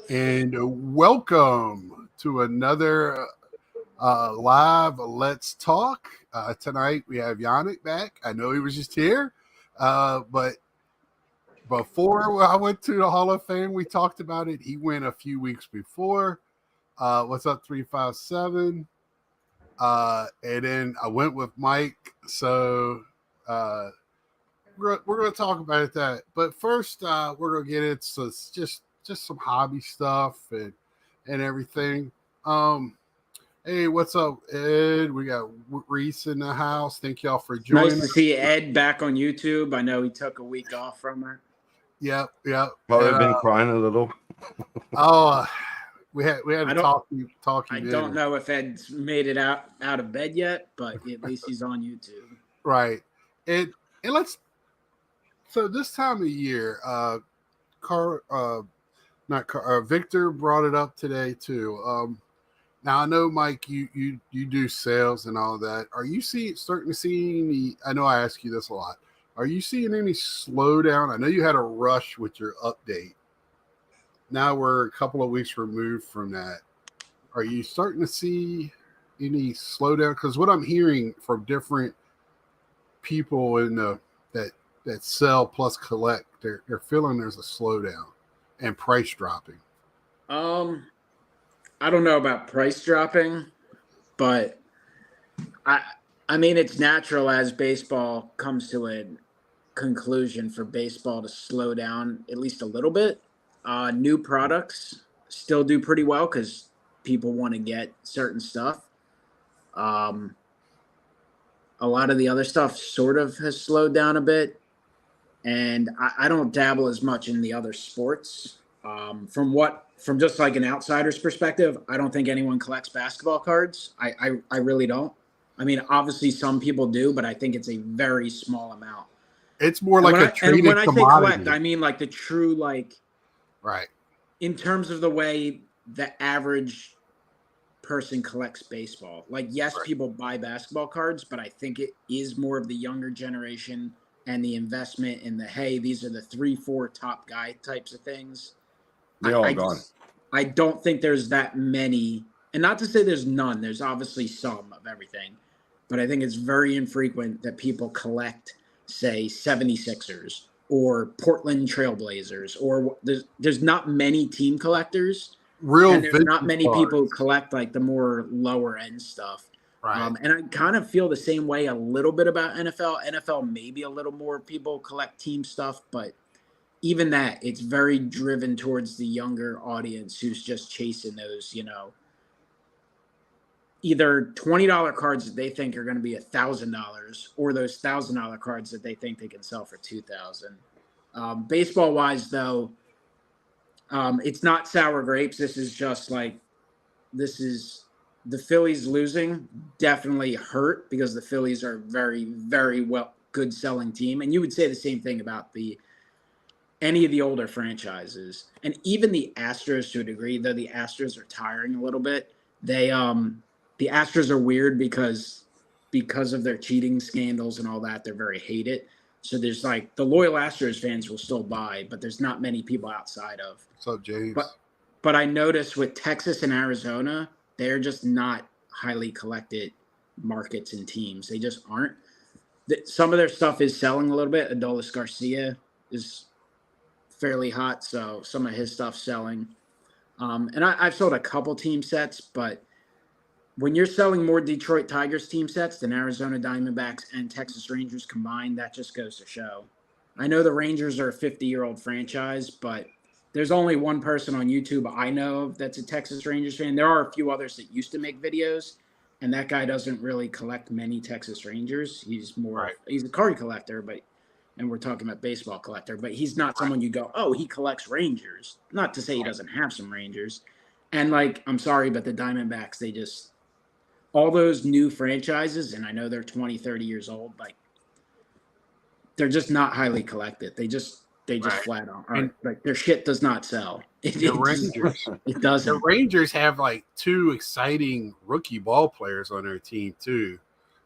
And welcome to another live Let's Talk. Tonight we have Yannick back. I know he was just here, but before I went to the Hall of Fame, we talked about it. He went a few weeks before. What's up, 357? And then I went with Mike. So we're going to talk about that. But first, we're going to get into just some hobby stuff and everything. Hey, what's up, Ed? We got Reese in the house. Thank y'all for joining. Nice to see Ed back on YouTube. I know he took a week off from it. Yep. Probably been crying a little. We had to talking. I don't know if Ed's made it out of bed yet, but at least he's on YouTube. Right. And let's. So this time of year, Victor brought it up today too. Now I know, Mike, you do sales and all that. Are you starting to see any? I know I ask you this a lot. Are you seeing any slowdown? I know you had a rush with your update. Now we're a couple of weeks removed from that. Are you starting to see any slowdown? Because what I'm hearing from different people in that sell plus collect, they're feeling there's a slowdown and price dropping. I don't know about price dropping, but I mean it's natural as baseball comes to a conclusion for baseball to slow down at least a little bit. New products still do pretty well because people want to get certain stuff. A lot of the other stuff sort of has slowed down a bit. And I don't dabble as much in the other sports. From just like an outsider's perspective, I don't think anyone collects basketball cards. I really don't. I mean, obviously some people do, but I think it's a very small amount. It's more like a traded commodity. And when I say collect, I mean like the true right. In terms of the way the average person collects baseball. Like, yes, right. People buy basketball cards, but I think it is more of the younger generation and the investment in hey, these are the 3-4 top guy types of things. They're all gone. I don't think there's that many, and not to say there's none. There's obviously some of everything, but I think it's very infrequent that people collect, say, 76ers or Portland Trailblazers, or there's not many team collectors. And there's not many people who collect like the more lower end stuff. Right. And I kind of feel the same way a little bit about NFL. NFL, maybe a little more people collect team stuff, but even that, it's very driven towards the younger audience who's just chasing those, either $20 cards that they think are going to be $1,000 or those $1,000 cards that they think they can sell for $2,000. Baseball wise, though, it's not sour grapes. This is just the Phillies losing definitely hurt because the Phillies are very, very good selling team. And you would say the same thing about any of the older franchises. And even the Astros to a degree, though the Astros are tiring a little bit. The Astros are weird because of their cheating scandals and all that, they're very hated. So there's the loyal Astros fans will still buy, but there's not many people outside of. What's up, James? But I noticed with Texas and Arizona, they're just not highly collected markets and teams. They just aren't. Some of their stuff is selling a little bit. Adolis Garcia is fairly hot, so some of his stuff's selling. And I've sold a couple team sets, but when you're selling more Detroit Tigers team sets than Arizona Diamondbacks and Texas Rangers combined, that just goes to show. I know the Rangers are a 50-year-old franchise, but there's only one person on YouTube I know of that's a Texas Rangers fan. There are a few others that used to make videos, and that guy doesn't really collect many Texas Rangers. He's he's a card collector, and we're talking about baseball collector, but he's not someone you go, oh, he collects Rangers. Not to say he doesn't have some Rangers. And I'm sorry, but the Diamondbacks, they just all those new franchises, and I know they're 20, 30 years old, they're just not highly collected. They just flat on. Their shit does not sell. It doesn't. The Rangers have two exciting rookie ball players on their team too,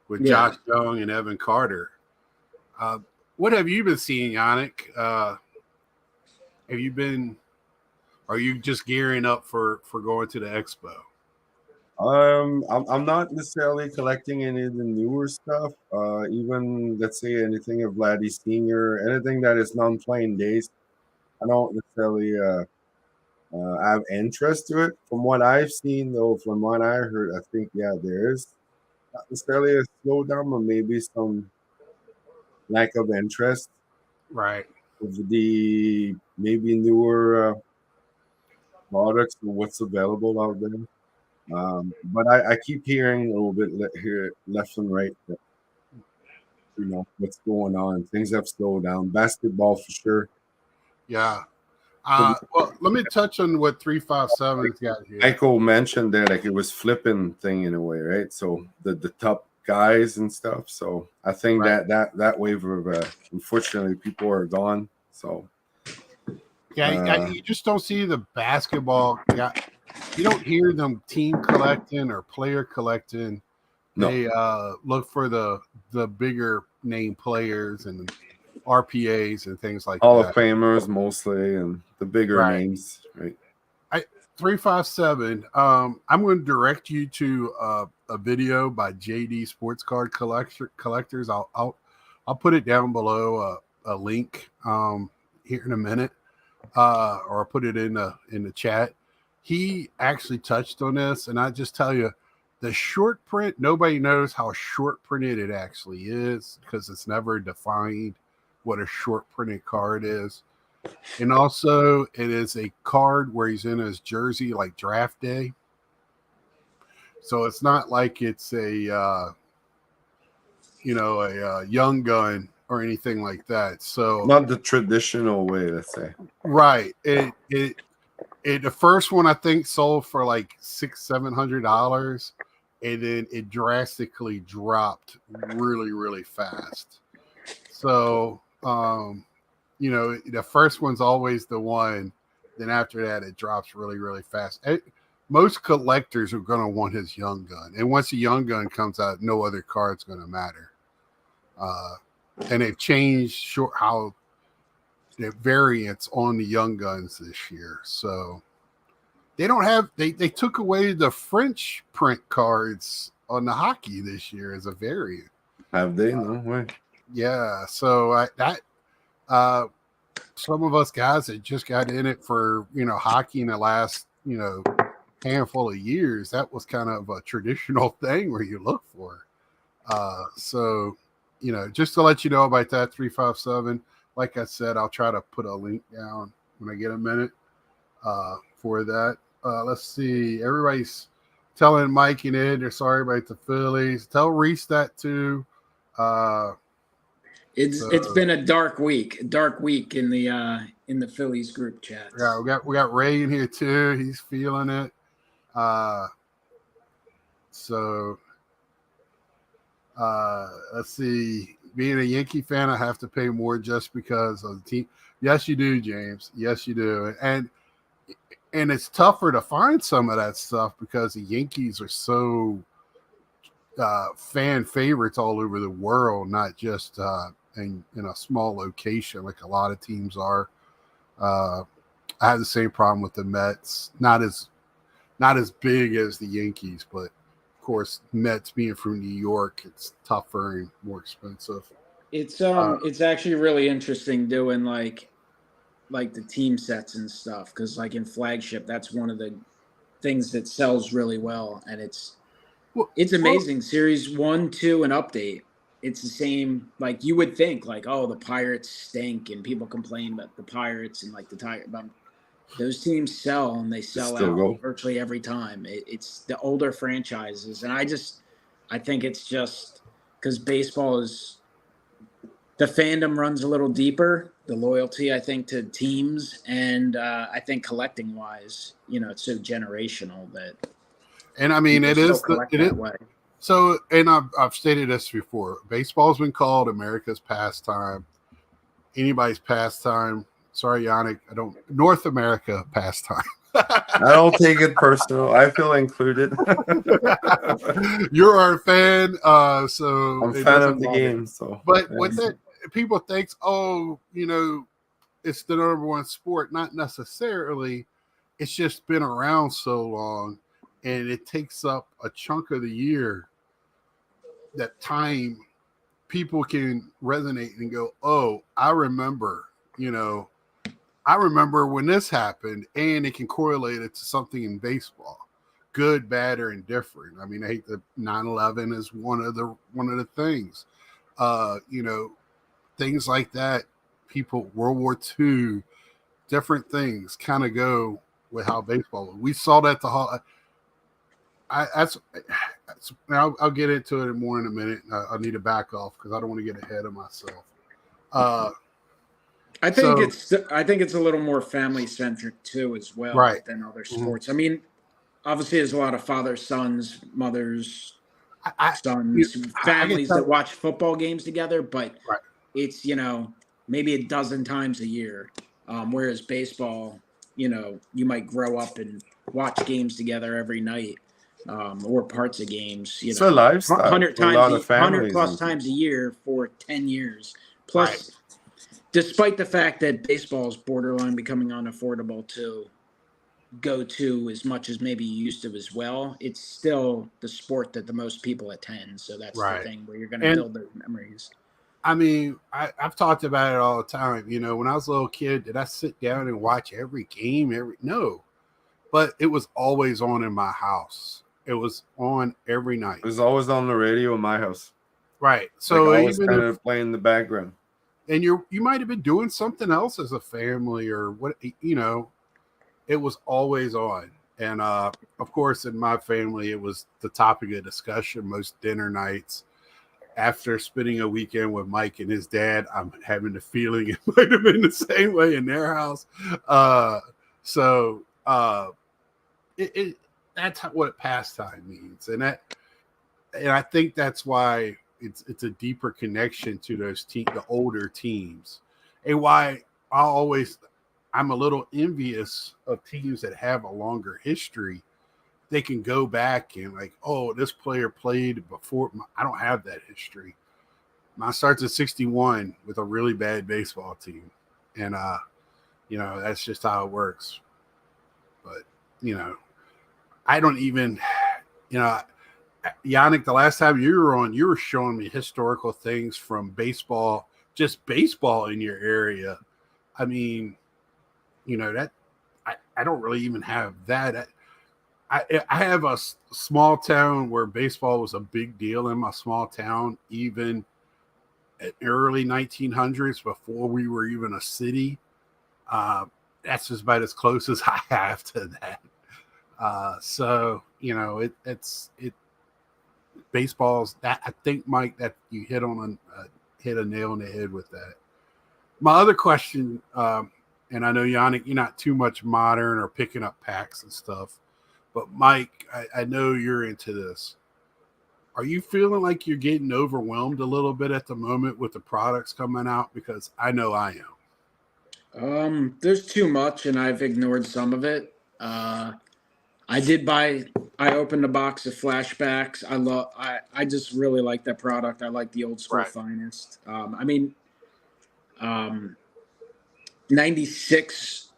with Josh Young and Evan Carter. What have you been seeing, Yannick? Are you just gearing up for going to the expo? I'm not necessarily collecting any of the newer stuff. Even let's say anything of Vladdy Senior, anything that is non-playing days. I don't necessarily have interest to it. From what I've seen, though, from what I heard, I think there is not necessarily a slowdown, but maybe some lack of interest Right. of the maybe newer products and what's available out there. But I keep hearing a little bit here left and right that what's going on. Things have slowed down. Basketball for sure. Yeah. Well, let me touch on what 357's got here. Michael mentioned that like it was flipping thing in a way, right? So the top guys and stuff. So I think Right. that wave of unfortunately people are gone. So you just don't see the basketball. Yeah, you don't hear them team collecting or player collecting. They look for the bigger name players and RPAs and things like Hall that. of Famers mostly and the bigger names, right? 357. I'm going to direct you to a video by JD Sports Card Collectors. I'll put it down below a link here in a minute, or I'll put it in the chat. He actually touched on this, and I just tell you, the short print, nobody knows how short printed it actually is because it's never defined what a short printed card is. And also, it is a card where he's in his jersey like draft day. So it's not like it's a young gun or anything like that. So not the traditional way, let's say. Right. It the first one I think sold for like $600-700, and then it drastically dropped really, really fast. So the first one's always the one. Then after that, it drops really, really fast. Most collectors are going to want his young gun. And once a young gun comes out, no other card's going to matter. And they've changed how the variants on the young guns this year. So they don't have, they took away the French print cards on the hockey this year as a variant. Have they? No way. Yeah. So some of us guys that just got in it for, hockey in the last, handful of years, that was kind of a traditional thing where you look for. So, just to let you know about that 357, like I said, I'll try to put a link down when I get a minute for that. Let's see. Everybody's telling Mike and Ed they're sorry about the Phillies. Tell Reese that too. It's been a dark week in the Phillies group chat. Yeah, we got Ray in here too. He's feeling it. Let's see. Being a Yankee fan, I have to pay more just because of the team. Yes, you do, James. Yes, you do. And it's tougher to find some of that stuff because the Yankees are so fan favorites all over the world, not just in a small location like a lot of teams are. I have the same problem with the Mets. Not as big as the Yankees, but of course, Mets being from New York, it's tougher and more expensive. It's actually really interesting doing like the team sets and stuff, because like in Flagship, that's one of the things that sells really well, and it's amazing. Series 1, 2, and Update, it's the same. Like you would think, like, oh, the Pirates stink, and people complain about the Pirates and like the Tiger. But those teams sell, and they sell out virtually every time. It's the older franchises, and I think it's just because baseball is. The fandom runs a little deeper, the loyalty, I think, to teams, and I think collecting-wise, it's so generational that. And I mean, it is. So, and I've stated this before. Baseball's been called America's pastime, anybody's pastime. Sorry, Yannick, North America pastime. I don't take it personal. I feel included. You're our fan, so I'm a fan of the game. So, but with that, people think, it's the number one sport. Not necessarily. it's just been around so long, and it takes up a chunk of the year. That time people can resonate and go, "Oh, I remember." I remember when this happened, and it can correlate it to something in baseball, good, bad, or indifferent. I mean, I hate the 9/11 is one of the things. You know, things like that. People, World War II, different things kind of go with how baseball. We saw that the whole. That's I'll get into it more in a minute. I need to back off because I don't want to get ahead of myself. I think So it's a little more family centric too, as well, right. than other Mhm. sports. I mean, obviously, there's a lot of fathers, sons, mothers, I sons, I can families that tell. watch football games together, but Right. it's maybe a dozen times a year. Whereas baseball, you might grow up and watch games together every night, or parts of games. It's a lifestyle Hundred for a times, lot of 100 families plus and times a people. year for 10 years. Right. Plus, despite the fact that baseball is borderline becoming unaffordable to go to as much as maybe you used to as well, it's still the sport that the most people attend. So that's the Right. thing where you're going to And build those memories. I mean, I've talked about it all the time. When I was a little kid, did I sit down and watch every game? No, but it was always on in my house. It was on every night. It was always on the radio in my house. Right. Like So always even kind if of playing in the background. and you might have been doing something else as a family or what, it was always on. And of course, in my family, it was the topic of discussion most dinner nights. After spending a weekend with Mike and his dad, I'm having the feeling it might have been the same way in their house. So that's what pastime means, and I think that's why it's a deeper connection to the older teams, and why I'm a little envious of teams that have a longer history. They can go back and like, oh, this player played before. I don't have that history. Mine starts at 61 with a really bad baseball team, and that's just how it works. But I don't even, you know, Yannick, the last time you were on, you were showing me historical things from baseball, just baseball in your area. I mean, that I don't really even have that. I have a small town where baseball was a big deal in my small town, even at early 1900s before we were even a city. That's just about as close as I have to that. So it's baseball's that I think, Mike, that you hit a nail on the head with that. My other question, and I know Yannick, you're not too much modern or picking up packs and stuff, but Mike, I know you're into this. Are you feeling like you're getting overwhelmed a little bit at the moment with the products coming out? Because I know I am. There's too much, and I've ignored some of it. I opened a box of flashbacks. I just really like that product. I like the old school Right. finest. 96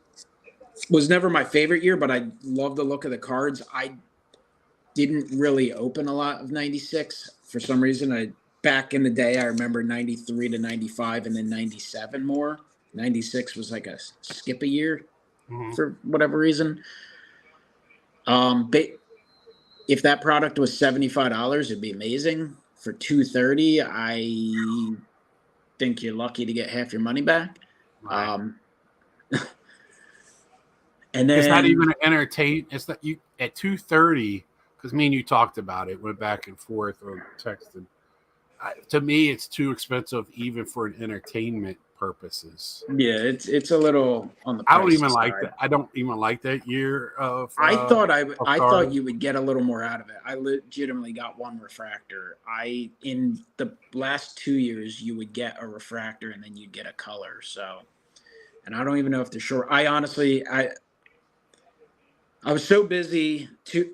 was never my favorite year, but I love the look of the cards. I didn't really open a lot of 96 for some reason. Back in the day, I remember 93 to 95 and then 97 more. 96 was like a skip a year for whatever reason. If that product was $75, it'd be amazing. For $230, I think you're lucky to get half your money back. Right. And then it's not even an entertain. It's not you at 2:30 because me and you talked about it, went back and forth or texted. To me, it's too expensive even for an entertainment purposes. Yeah, it's a little on the. I don't even pricey like side. that. I don't even like that year of. I thought of thought you would get a little more out of it. I legitimately got one refractor. In the last 2 years, you would get a refractor and then you'd get a color. So, and I don't even know if they're short. I was so busy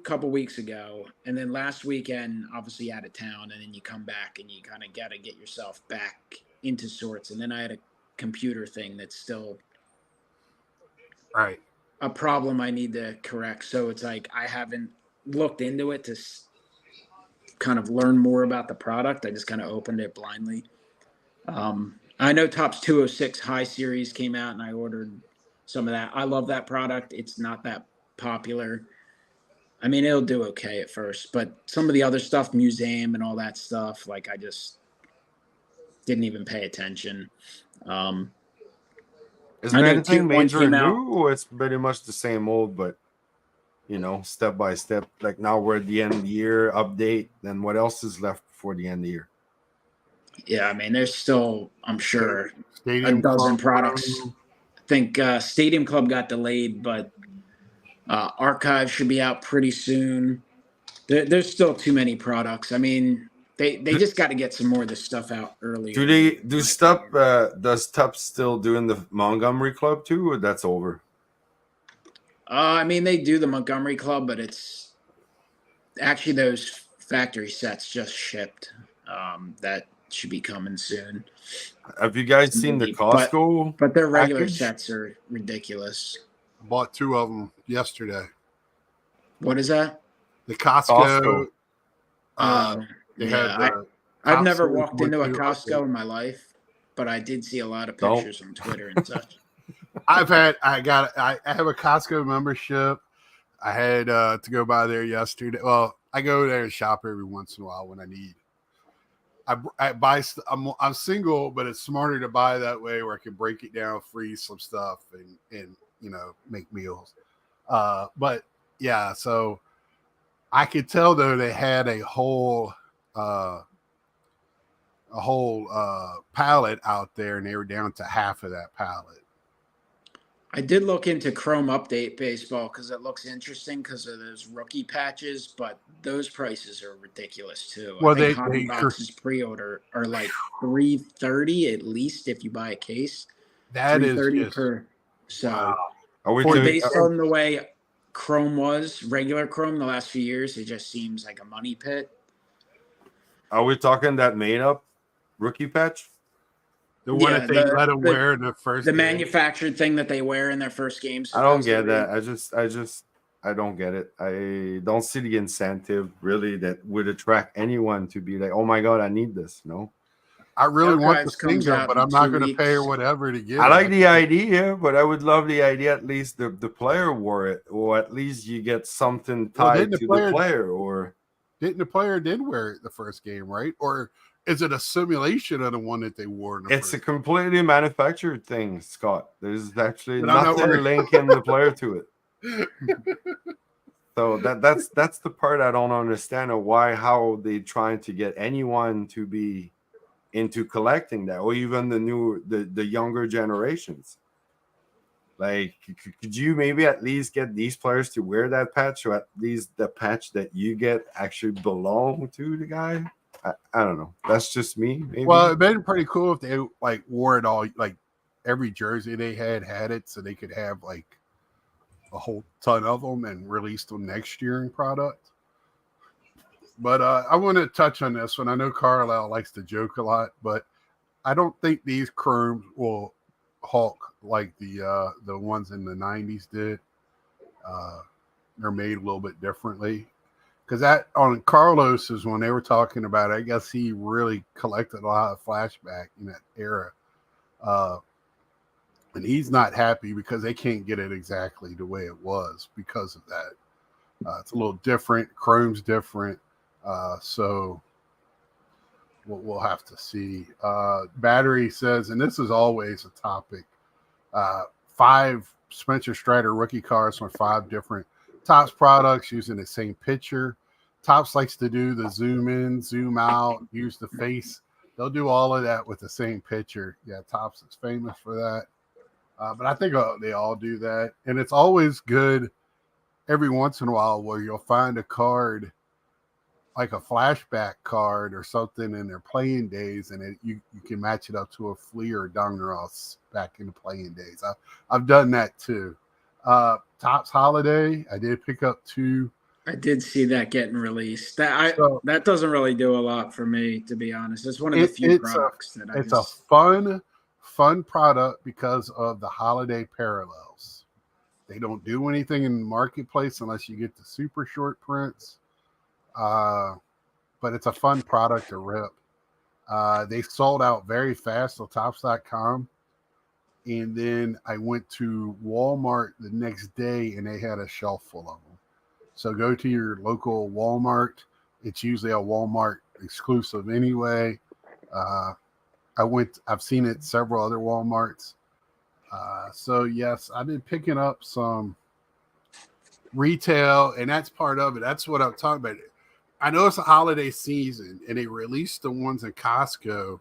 couple weeks ago, and then last weekend, obviously out of town, and then you come back and you kind of got to get yourself back into sorts. And then I had a computer thing that's still right. a problem I need to correct. So it's like I haven't looked into it to kind of learn more about the product. I just kind of opened it blindly. I know Topps 206 High Series came out, and I ordered some of that. I love that product. It's not that popular. I mean, it'll do okay at first, but some of the other stuff, museum and all that stuff, like I just didn't even pay attention. Is I there know anything Tier 1 major came new, out. or it's pretty much the same old, but step by step? Like now we're at the end of the year update. Then what else is left before the end of the year? Yeah, I mean, there's still, I'm sure, Stadium a dozen Club products. Pro. I think Stadium Club got delayed, but Archive should be out pretty soon. There's still too many products. I mean, they just got to get some more of this stuff out earlier. Does Topps still doing the Montgomery Club too, or that's over? I mean, they do the Montgomery Club, but it's actually those factory sets just shipped. That should be coming soon. Have you guys seen the Costco? But their regular package? sets are ridiculous. Bought 2 of them yesterday. What is that? The Costco. They Yeah, had I've never Costco walked into a 1-2 Costco in my life, but I did see a lot of pictures on Twitter and such. I have a Costco membership. I had to go by there yesterday. Well, I go there and shop every once in a while when I need. I buy. I'm single, but it's smarter to buy that way where I can break it down, freeze some stuff, and make meals. But yeah, so I could tell though they had a whole pallet out there, and they were down to half of that pallet. I did look into Chrome Update Baseball because it looks interesting because of those rookie patches, but those prices are ridiculous too. Well, I think Hobby Box's pre-order are like $330 at least if you buy a case. That is $330 just, per. So wow. based on the way Chrome was, regular Chrome the last few years, it just seems like a money pit. Are we talking that made up rookie patch? The one that they let them wear in the first game. Manufactured thing that they wear in their first games. I don't get that. I don't get it. I don't see the incentive really that would attract anyone to be like, oh my God, I need this. No. I really want the comes Stinger, out but in I'm not 2 going to weeks. pay her whatever to get I it. like the idea, but I would love the idea at least the player wore it, or at least you get something tied to the player. Or didn't the player wear it the first game, right? Or is it a simulation of the one that they wore? It's a completely manufactured thing, Scott. There's actually But I'm not nothing worried. linking the player to it. So that's the part I don't understand of how they trying to get anyone to be into collecting that, or even the younger generations. Like, could you maybe at least get these players to wear that patch, or at least the patch that you get actually belong to the guy? I don't know. That's just me. Maybe. Well, it'd been pretty cool if they like wore it all, like every jersey they had it, so they could have like a whole ton of them and release them next year in product. But I want to touch on this one. I know Carlisle likes to joke a lot, but I don't think these chromes will hulk like the ones in the 90s did. They're made a little bit differently. Because that on Carlos's when they were talking about it, I guess he really collected a lot of flashback in that era. And he's not happy because they can't get it exactly the way it was because of that. It's a little different. Chrome's different. So we'll have to see. Battery says, and this is always a topic, 5 Spencer Strider rookie cards from 5 different Topps products using the same picture. Topps likes to do the zoom in, zoom out, use the face. They'll do all of that with the same picture. Yeah, Topps is famous for that. But I think they all do that. And it's always good every once in a while where you'll find a card, like a flashback card or something in their playing days, and you can match it up to a Flea or Donruss back in the playing days. I've done that too. Topps Holiday, I did pick up 2. I did see that getting released. That doesn't really do a lot for me, to be honest. It's one of the few products that I. It's a fun product because of the holiday parallels. They don't do anything in the marketplace unless you get the super short prints. But it's a fun product to rip. They sold out very fast on Topps.com. And then I went to Walmart the next day and they had a shelf full of them. So go to your local Walmart. It's usually a Walmart exclusive anyway. I've seen it several other Walmarts. So yes, I've been picking up some retail, and that's part of it. That's what I'm talking about. I know it's a holiday season, and they released the ones in Costco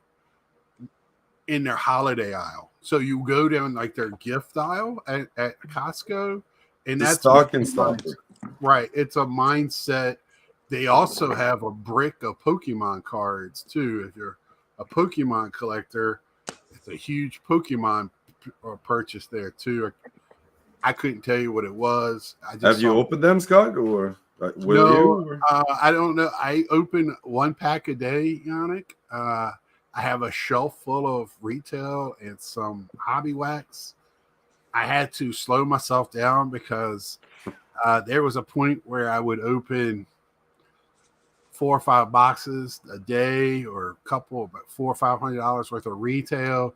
in their holiday aisle. So you go down like their gift aisle at Costco, and that's stocking stuffer. Right. It's a mindset. They also have a brick of Pokemon cards too. If you're a Pokemon collector, it's a huge Pokemon purchase there too. I couldn't tell you what it was. Have you opened them, Scott, or will you? I don't know. I open one pack a day, Yannick. I have a shelf full of retail and some hobby wax. I had to slow myself down because there was a point where I would open 4 or 5 boxes a day, or a couple, about $400 or $500 worth of retail,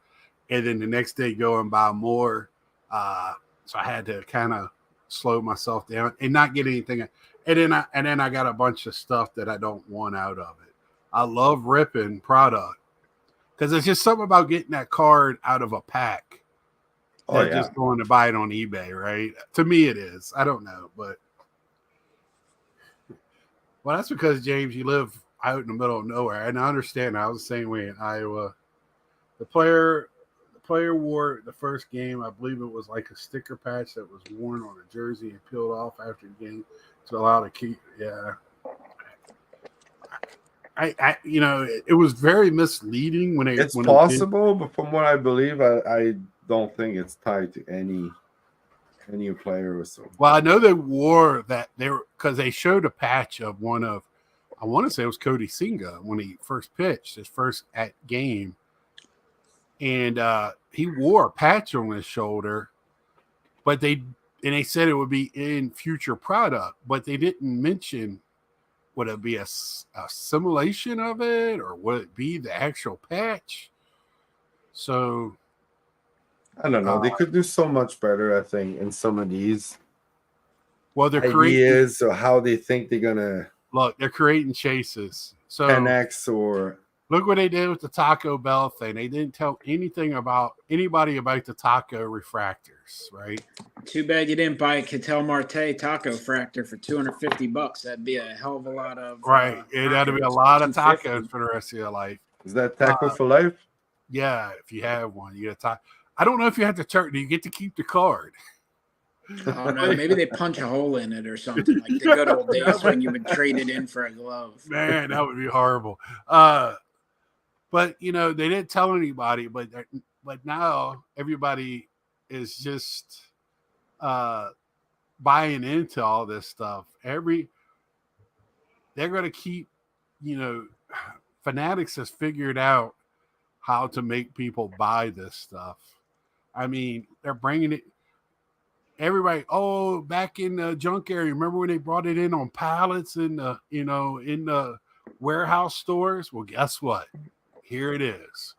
and then the next day go and buy more. So I had to kind of slow myself down and not get anything. And then I got a bunch of stuff that I don't want out of it. I love ripping product because it's just something about getting that card out of a pack. Just going to buy it on eBay, right? To me, it is. I don't know, but well, that's because, James, you live out in the middle of nowhere, and I understand. I was the same way in Iowa. The player wore the first game. I believe it was like a sticker patch that was worn on a jersey and peeled off after the game to allow to keep. Yeah, I it was very misleading when it's possible, but from what I believe, I don't think it's tied to any player or so. Well, I know they wore that because they showed a patch of one of, I want to say it was Cody Senga when he first pitched his first game, and he wore a patch on his shoulder, but they said it would be in future product, but they didn't mention would it be a simulation of it or would it be the actual patch. So I don't know. They could do so much better, I think, in some of these. Well, they're ideas or how they think they're gonna look. They're creating chases. So 10x or look what they did with the Taco Bell thing. They didn't tell anybody about the Taco refractors, right? Too bad you didn't buy a Ketel Marte Taco fractor for $250. That'd be a hell of a lot of right. It had to be a lot of tacos for the rest of your life. Is that taco for life? Yeah, if you have one, you get a taco. I don't know if you have to turn. Do you get to keep the card? Oh no, maybe they punch a hole in it or something like the good old days when you would trade it in for a glove. Man, that would be horrible. But they didn't tell anybody. But now everybody is just buying into all this stuff. They're going to keep. Fanatics has figured out how to make people buy this stuff. I mean, they're bringing it. Everybody, back in the junk area, remember when they brought it in on pallets in the warehouse stores? Well, guess what? Here it is.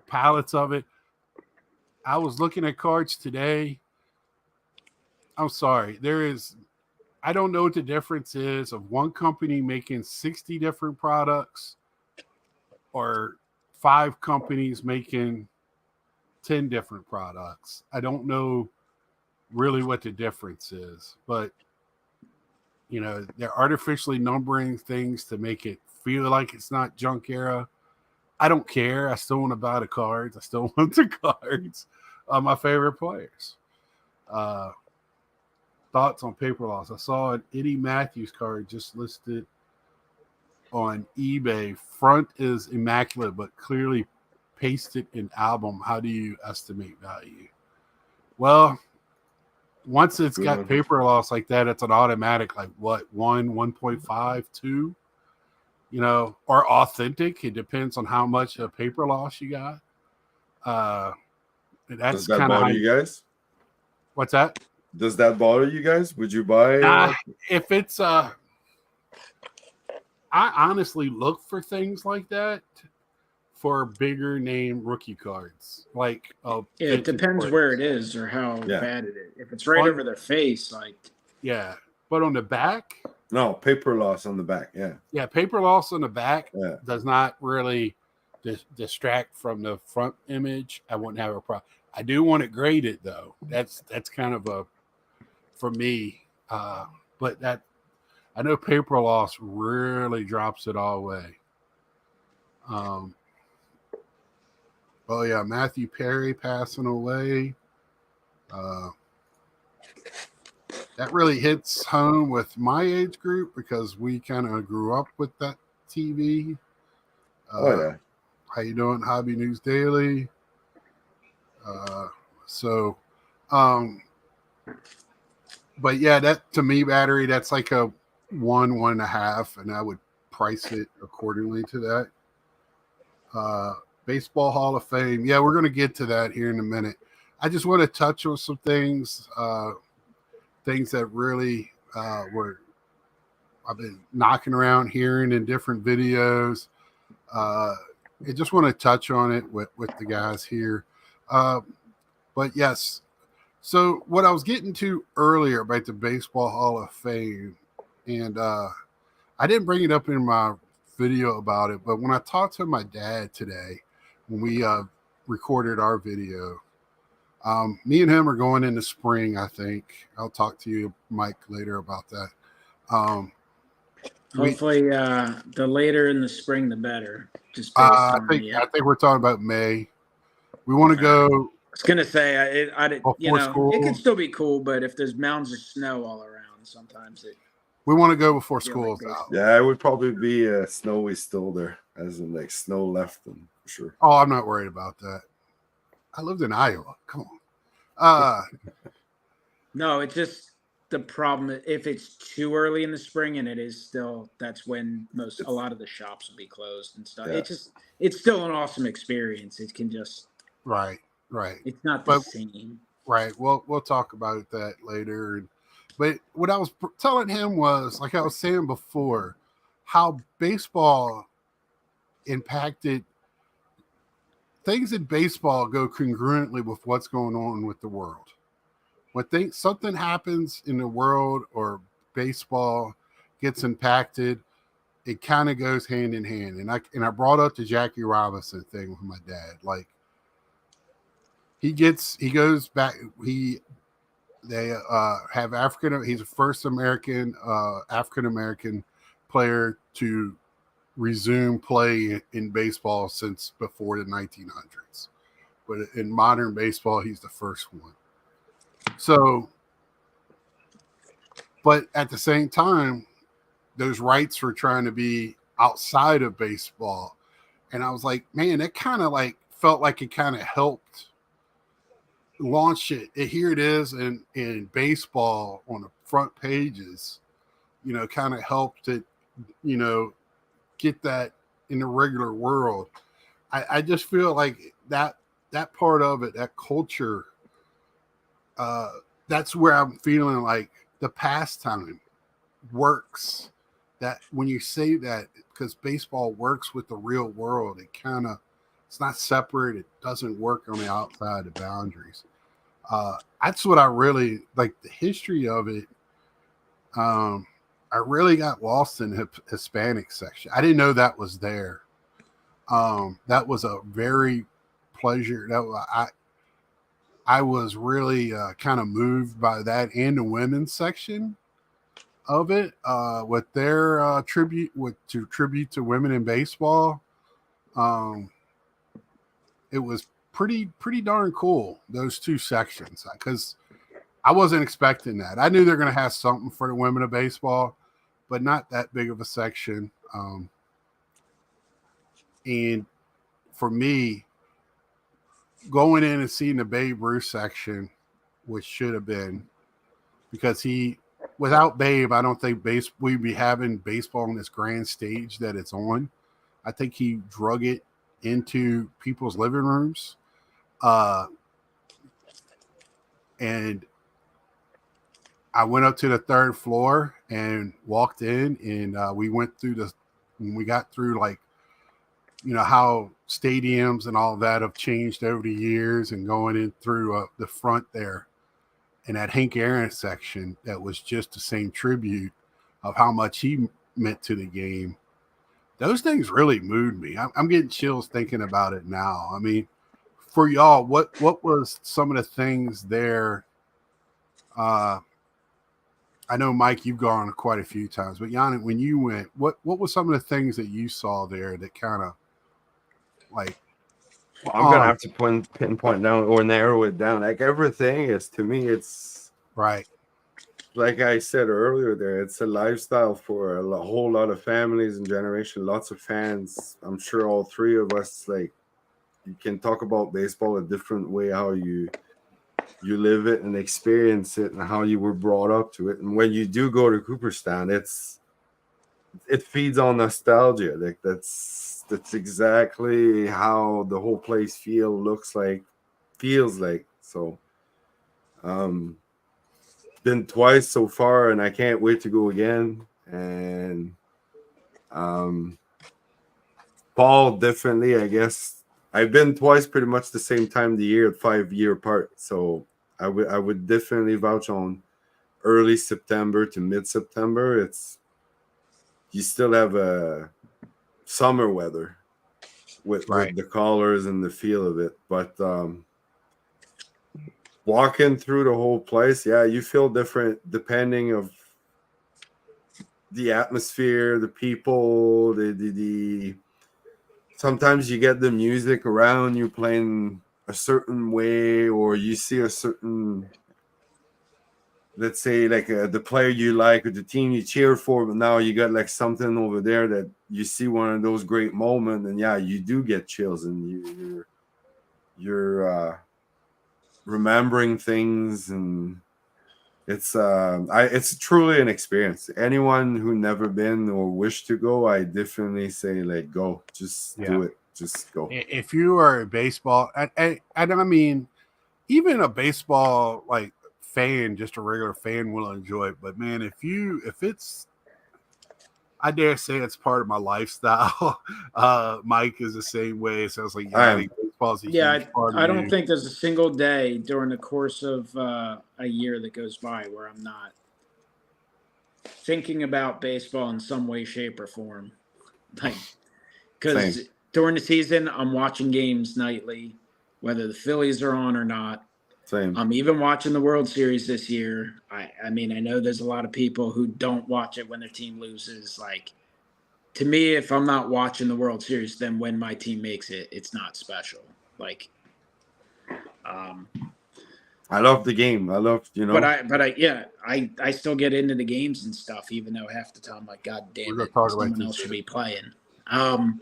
Pallets of it. I was looking at cards today. I'm sorry. I don't know what the difference is of one company making 60 different products or 5 companies making 10 different products. I don't know really what the difference is, but they're artificially numbering things to make it feel like it's not junk era. I don't care. I still want to buy the cards. I still want the cards of my favorite players. Thoughts on paper loss. I saw an Eddie Matthews card just listed on eBay. Front is immaculate, but clearly pasted in album. How do you estimate value? Well, once it's got paper loss like that, it's an automatic, like what, 1.5, 2, or authentic. It depends on how much of paper loss you got. That's kind of how you guys. What's that? Does that bother you guys? Would you buy? If it's I honestly look for things like that for bigger name rookie cards, like It depends where it is or how bad it is. If it's right over their face, like but on the back, no paper loss on the back. Paper loss on the back Yeah. does not really distract from the front image. I wouldn't have a problem. I do want it graded though. That's kind of a for me. But that I know paper loss really drops it all away. Oh yeah, Matthew Perry passing away. That really hits home with my age group because we kind of grew up with that TV. How you doing, Hobby News Daily? But yeah, that to me, battery, that's like a 1.5, and I would price it accordingly to that. Baseball Hall of Fame. Yeah, we're going to get to that here in a minute. I just want to touch on some things, things that really I've been knocking around hearing in different videos. I just want to touch on it with the guys here. But yes, so what I was getting to earlier about the Baseball Hall of Fame, and I didn't bring it up in my video about it, but when I talked to my dad today, when we recorded our video, me and him are going in the spring, I think. I'll talk to you, Mike, later about that. Hopefully, the later in the spring, the better. Just based I on think we're talking about May. We want to go. I was gonna say, school. It can still be cool, but if there's mounds of snow all around, sometimes we want to go before school's out. Yeah, it would probably be snowy still there, as in like snow left, for sure. Oh, I'm not worried about that. I lived in Iowa. Come on. No, it's just the problem. If it's too early in the spring and it is still, that's when a lot of the shops will be closed and stuff. Yeah. It's still an awesome experience. It can just right. It's not the same. Right. We'll talk about that later. But what I was telling him was, like I was saying before, how baseball impacted things in baseball go congruently with what's going on with the world. When something happens in the world or baseball gets impacted, it kind of goes hand in hand. And I brought up the Jackie Robinson thing with my dad. Like he goes back. They have he's the first American African American player to resume play in baseball since before the 1900s. But in modern baseball, he's the first one. So, but at the same time, those rights were trying to be outside of baseball. And I was like, man, it kind of like felt like it kind of helped launch it. Here it is in baseball on the front pages, kind of helped it, get that in the regular world. I just feel like that part of it, that culture, that's where I'm feeling like the pastime works. That when you say that, because baseball works with the real world, it's not separate. It doesn't work on the outside of boundaries. That's what I really like. The history of it. I really got lost in the Hispanic section. I didn't know that was there. That was a very pleasure. I was really kind of moved by that and the women's section of it with their tribute to women in baseball. It was pretty darn cool, those two sections, because I wasn't expecting that. I knew they're going to have something for the women of baseball, but not that big of a section. And for me, going in and seeing the Babe Ruth section, which should have been, because without Babe, I don't think we'd be having baseball on this grand stage that it's on. I think he drug it into people's living rooms. And I went up to the third floor and walked in, and we went through when we got through, like, how stadiums and all that have changed over the years, and going in through the front there, and that Hank Aaron section that was just the same tribute of how much he meant to the game. Those things really moved me. I'm getting chills thinking about it now. I mean, for y'all, what was some of the things there? I know, Mike, you've gone quite a few times, but Yannick, when you went, what were some of the things that you saw there that kind of like? Well, I'm gonna have to pinpoint down or narrow it down. Like, everything is, to me, it's right. Like I said earlier, there, it's a lifestyle for a whole lot of families and generation, lots of fans. I'm sure all three of us, like, you can talk about baseball a different way, how you live it and experience it, and how you were brought up to it. And when you do go to Cooperstown, it feeds on nostalgia. Like, that's exactly how the whole place feels like. So, been twice so far, and I can't wait to go again. And Paul, definitely, I guess I've been twice, pretty much the same time of the year, 5 year apart. So I would definitely vouch on early September to mid-September. You still have a summer weather with the colors and the feel of it, but walking through the whole place, yeah, you feel different depending of the atmosphere, the people, the sometimes you get the music around you playing a certain way, or you see a certain, let's say, like the player you like or the team you cheer for, but now you got like something over there that you see one of those great moments, and yeah, you do get chills, and you're remembering things, and it's truly an experience. Anyone who never been or wish to go, I definitely say, like, go, just do it, just go. If you are a baseball, and I mean, even a baseball like fan, just a regular fan, will enjoy it. But man, if it's, I dare say it's part of my lifestyle. Mike is the same way. It sounds like baseball's a huge part of I don't think there's a single day during the course of a year that goes by where I'm not thinking about baseball in some way, shape, or form. Like, because during the season, I'm watching games nightly, whether the Phillies are on or not. Same. I'm even watching the World Series this year. I mean, I know there's a lot of people who don't watch it when their team loses. Like, to me, if I'm not watching the World Series, then when my team makes it, it's not special. Like, I love the game. I love, But I still get into the games and stuff, even though half the time, like, God damn it, someone else should be playing. And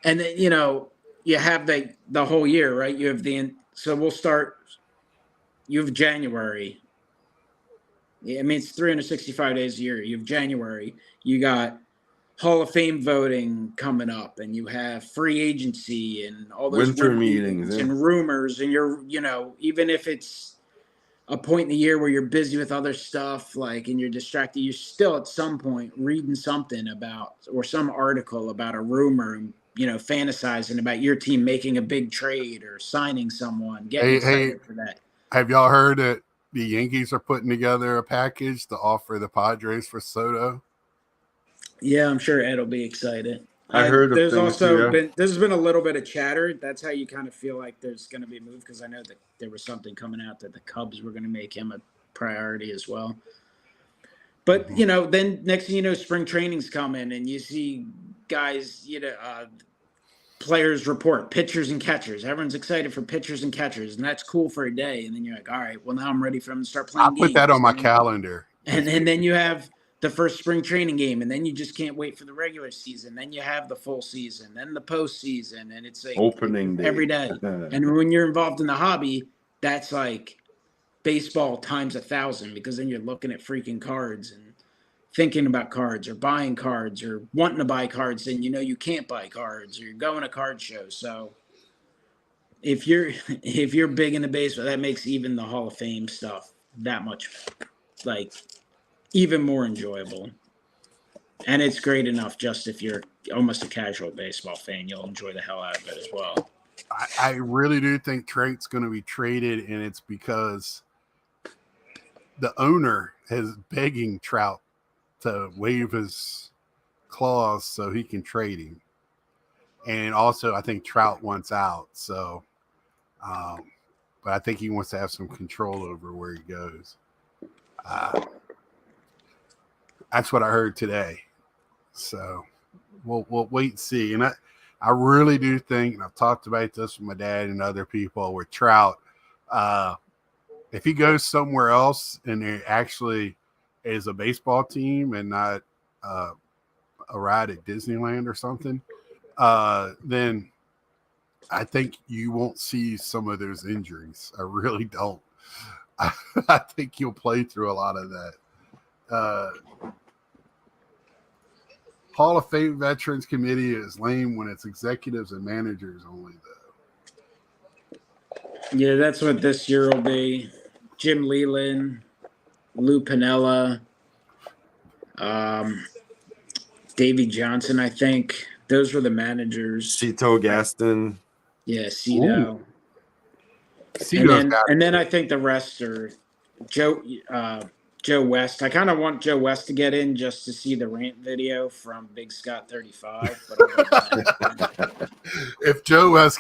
then, you have the whole year, right? You have so we'll start. You have January. I mean, it's 365 days a year. You have January. You got Hall of Fame voting coming up, and you have free agency and all those winter meetings and rumors. And even if it's a point in the year where you're busy with other stuff, like, and you're distracted, you're still at some point reading something about, or some article about a rumor, and fantasizing about your team making a big trade or signing someone, getting excited for that. Have y'all heard that the Yankees are putting together a package to offer the Padres for Soto? Yeah, I'm sure Ed will be excited. I heard there's also there's been a little bit of chatter. That's how you kind of feel like there's going to be a move, because I know that there was something coming out that the Cubs were going to make him a priority as well. But then next thing you know, spring training's coming, and you see guys, players report, pitchers and catchers. Everyone's excited for pitchers and catchers, and that's cool for a day. And then you're like, all right, well, now I'm ready for them to start playing games. I'll put that on my calendar. And then you have the first spring training game, and then you just can't wait for the regular season. Then you have the full season, then the postseason, and it's like opening day every day. And when you're involved in the hobby, that's like baseball times 1,000, because then you're looking at freaking cards and thinking about cards, or buying cards, or wanting to buy cards, and you can't buy cards, or you're going to card shows. So if you're big into baseball, that makes even the Hall of Fame stuff that much like even more enjoyable. And it's great enough just if you're almost a casual baseball fan, you'll enjoy the hell out of it as well. I really do think Trout's going to be traded, and it's because the owner is begging Trout to waive his clause so he can trade him. And also, I think Trout wants out. So, but I think he wants to have some control over where he goes. That's what I heard today. So we'll wait and see. And I really do think, and I've talked about this with my dad and other people, with Trout, if he goes somewhere else and it actually is a baseball team and not a ride at Disneyland or something, then I think you won't see some of those injuries. I really don't. I think you'll play through a lot of that. Hall of Fame Veterans Committee is lame when it's executives and managers only, though. Yeah, that's what this year will be. Jim Leland, Lou Piniella, Davey Johnson, I think. Those were the managers. Cito Gaston. Yeah, Cito. Cito's And then I think the rest are Joe West. I kind of want Joe West to get in just to see the rant video from Big Scott 35. But if Joe West,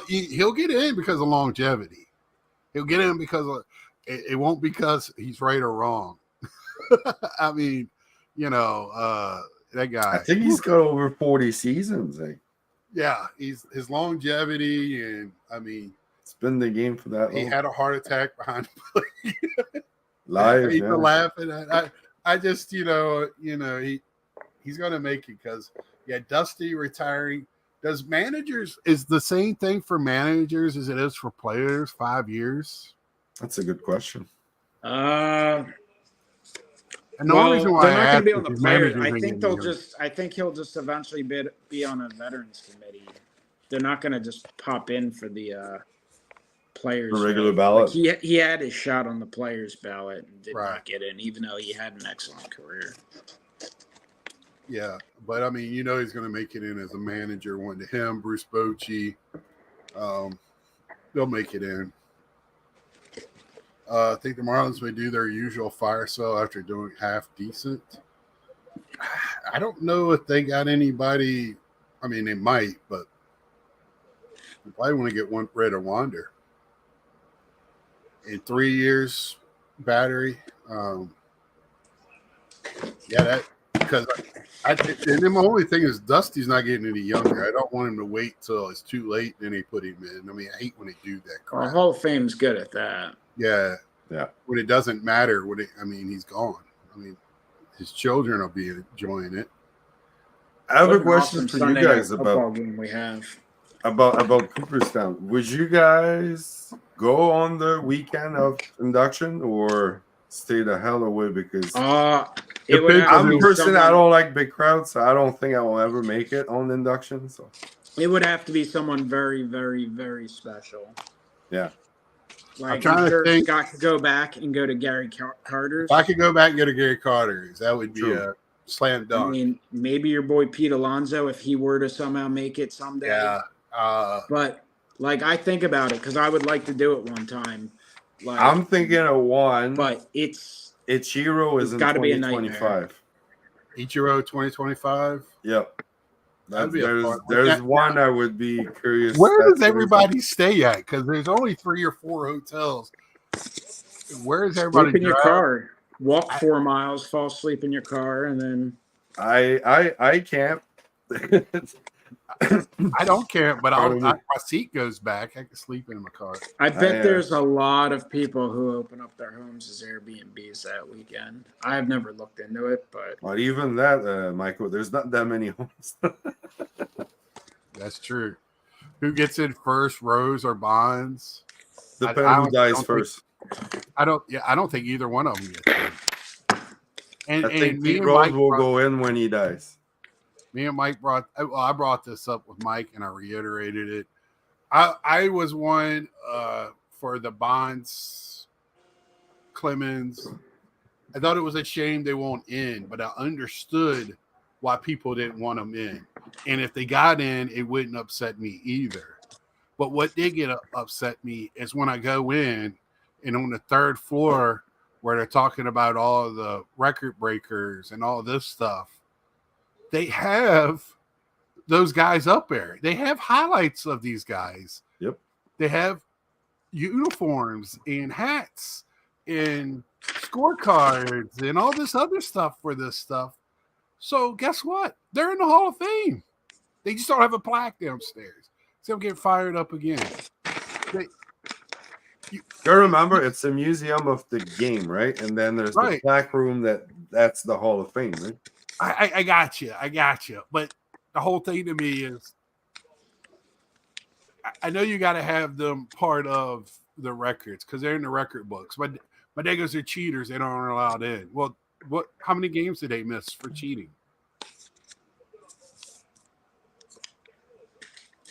he'll get in because of longevity. He'll get in because of it won't because he's right or wrong. I mean, that guy. I think he's got over 40 seasons. Yeah, his longevity, and I mean, it's been the game for that long. He had a heart attack behind the plate. Live, he's laughing. I just, he's going to make it because, Dusty retiring. Does managers, is the same thing for managers as it is for players, 5 years? That's a good question. And the only reason why they're not going to be on the players. I think he'll just eventually be on a veterans committee. They're not going to just pop in for the players. The regular ballot. Like he had his shot on the players ballot and did not get in, even though he had an excellent career. Yeah, but I mean, he's going to make it in as a manager. One to him, Bruce Bochy. They'll make it in. I think the Marlins may do their usual fire sale after doing half decent. I don't know if they got anybody. I mean, they might, but they probably want to get rid of Wander. In 3 years, battery. Because and then my only thing is Dusty's not getting any younger. I don't want him to wait till it's too late, then they put him in. I mean, I hate when they do that crap. Well, Hall of Fame's good at that. Yeah. Yeah. When it doesn't matter, he's gone. I mean, his children will be enjoying it. I have a question for you guys about game we have. About Cooperstown. Would you guys go on the weekend of induction or stay the hell away? Because I'm a person, I don't like big crowds, so I don't think I will ever make it on induction. So it would have to be someone very, very, very special. Yeah. Like, I'm sure Scott could go back and go to Gary Carter's. If I could go back and go to Gary Carter's, that would be a slam dunk. I mean, maybe your boy Pete Alonso, if he were to somehow make it someday. Yeah. But, I think about it because I would like to do it one time. I'm thinking of one. But Ichiro is in 2025. Ichiro 2025? Yep. There's one I would be curious. Where does everybody stay at? Because there's only 3 or 4 hotels. Where is everybody? Sleep in your car. Walk 4 miles, fall asleep in your car, and then. I camp. I don't care, but my seat goes back. I can sleep in my car. I bet there's a lot of people who open up their homes as Airbnbs that weekend. I've never looked into it, but not even that, Michael. There's not that many homes. That's true. Who gets in first, Rose or Bonds? Depends who dies first. I don't think either one of them gets in. I think Pete Rose will go in when he dies. Me and Mike I brought this up with Mike and I reiterated it. I was one for the Bonds, Clemens, I thought it was a shame they won't in, but I understood why people didn't want them in. And if they got in, it wouldn't upset me either. But what did get upset me is when I go in and on the third floor where they're talking about all the record breakers and all this stuff, they have those guys up there. They have highlights of these guys. Yep. They have uniforms and hats and scorecards and all this other stuff for this stuff. So guess what? They're in the Hall of Fame. They just don't have a plaque downstairs. So they'll get fired up again. You remember, it's a museum of the game, right? And then there's the plaque room that's the Hall of Fame, right? I got you. But the whole thing to me is, I know you got to have them part of the records because they're in the record books. But my niggas are cheaters; they aren't allowed in. Well, how many games did they miss for cheating?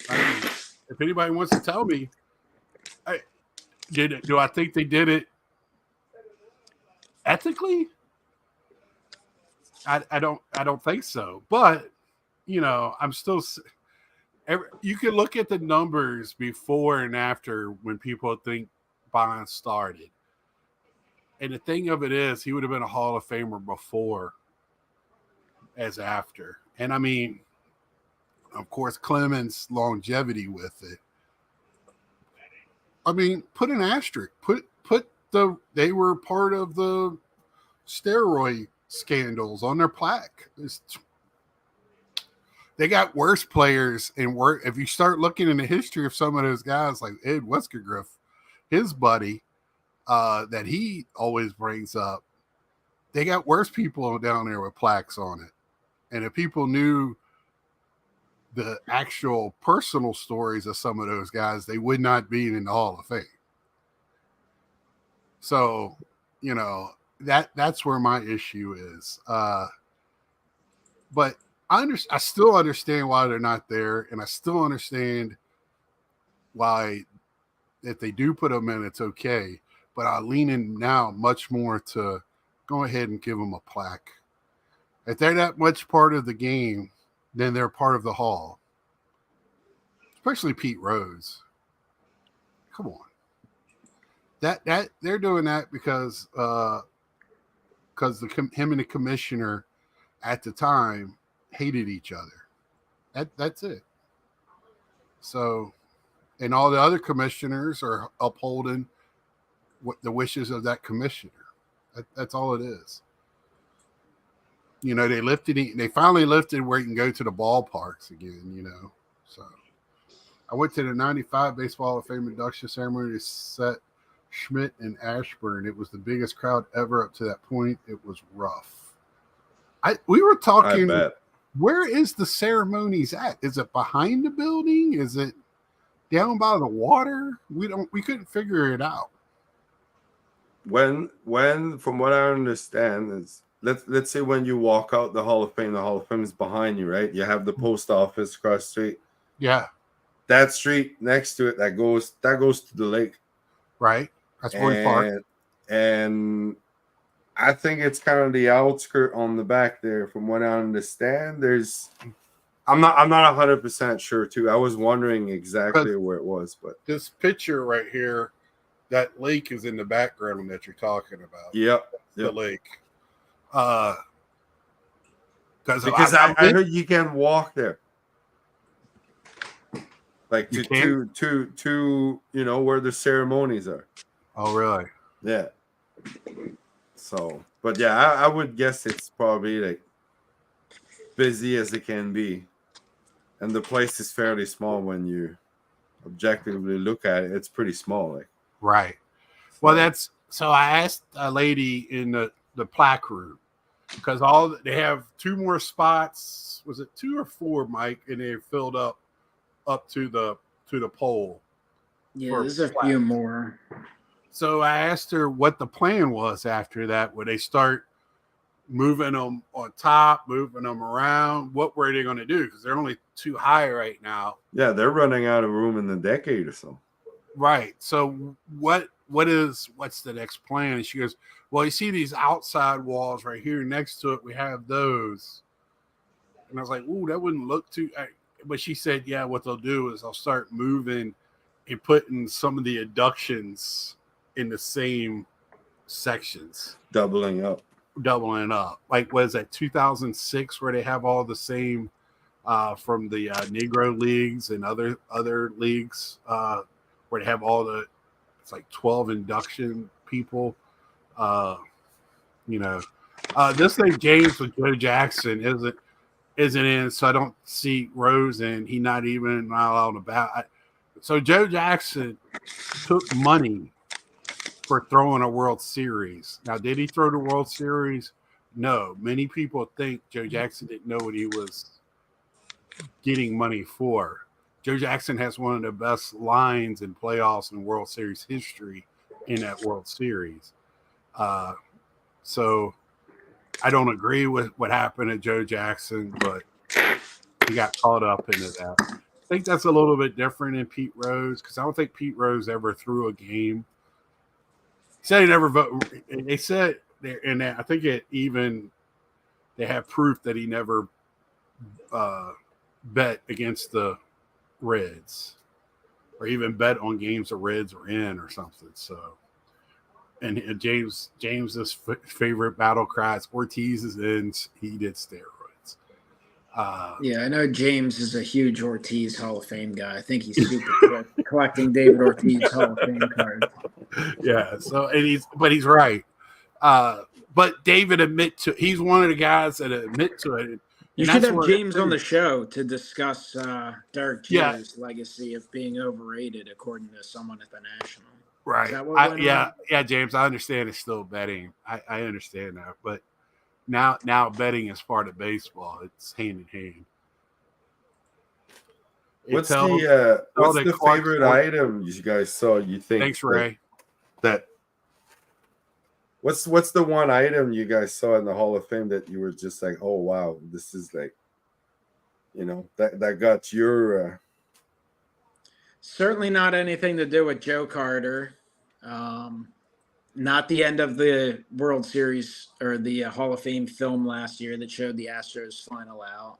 I mean, if anybody wants to tell me, do I think they did it ethically? I don't think so. But I'm still. You can look at the numbers before and after when people think Bonds started. And the thing of it is, he would have been a Hall of Famer before as after. And I mean, of course, Clemens' longevity with it. I mean, put an asterisk. They were part of the steroid scandals on their plaque. They got worse players and if you start looking in the history of some of those guys, like Ed Weskergriff, his buddy, that he always brings up, they got worse people down there with plaques on it. And if people knew the actual personal stories of some of those guys, they would not be in the Hall of Fame. So, that's where my issue is. But I still understand why they're not there, and I still understand why if they do put them in, it's okay. But I lean in now much more to go ahead and give them a plaque. If they're that much part of the game, then they're part of the Hall. Especially Pete Rose. Come on. That they're doing that because him and the commissioner at the time hated each other. That's it. So, and all the other commissioners are upholding the wishes of that commissioner. That's all it is. They finally lifted where you can go to the ballparks again, So I went to the 95 Baseball Hall of Fame induction ceremony to set Schmidt and Ashburn. It was the biggest crowd ever up to that point. It was rough. We were talking, where is the ceremonies at? Is it behind the building? Is it down by the water? We couldn't figure it out. When from what I understand is, let's say when you walk out the Hall of Fame is behind you, right? You have the post office across the street. Yeah. That street next to it that goes to the lake. Right. That's Ford Park. And I think it's kind of the outskirt on the back there. From what I understand, I'm not 100% sure too. I was wondering exactly where it was, but this picture right here, that lake is in the background that you're talking about. Yep. The lake. Because I heard you can walk there. Like to where the ceremonies are. Oh, really? Yeah. So, but yeah, I would guess it's probably like busy as it can be, and the place is fairly small when you objectively look at it. It's pretty small, like. Right. Well, so I asked a lady in the plaque room because they have 2 more spots. Was it 2 or 4, Mike? And they filled up to the pole. Yeah, there's a few more. So I asked her what the plan was after that. Would they start moving them on top, moving them around? What were they going to do? Because they're only too high right now. Yeah, they're running out of room in the decade or so. Right. So what what's the next plan? And she goes, well, you see these outside walls right here next to it. We have those. And I was like, ooh, that wouldn't look too. But she said, yeah, what they'll do is they'll start moving and putting some of the adductions in the same sections, Doubling up. Like, was that 2006 where they have all the same from the Negro leagues and other leagues where they have all the, it's like 12 induction people. This thing James with Joe Jackson isn't in, so I don't see Rose in. He not even allowed about. So Joe Jackson took money for throwing a World Series. Now, did he throw the World Series? No. Many people think Joe Jackson didn't know what he was getting money for. Joe Jackson has one of the best lines in playoffs and World Series history in that World Series. So I don't agree with what happened to Joe Jackson, but he got caught up into that. I think that's a little bit different in Pete Rose because I don't think Pete Rose ever threw a game. He said he never voted. They said, and I think they have proof that he never bet against the Reds or even bet on games the Reds were in or something. So, and James's favorite battle cry is Ortiz is in. He did steroids. Yeah, I know James is a huge Ortiz Hall of Fame guy. I think he's super collecting David Ortiz Hall of Fame cards. Yeah, so but he's right. But David he's one of the guys that admit to it. You should have James on the show to discuss Derek Jeter's legacy of being overrated, according to someone at the National. Right. Yeah, James, I understand it's still betting. I understand that, but now betting is part of baseball. It's hand in hand. What's the favorite item you guys saw? You think? Thanks, Ray. What's the one item you guys saw in the Hall of Fame that you were just like, oh wow, this is like, that got your certainly not anything to do with Joe Carter. Not the end of the World Series or the Hall of Fame film last year that showed the Astros final out.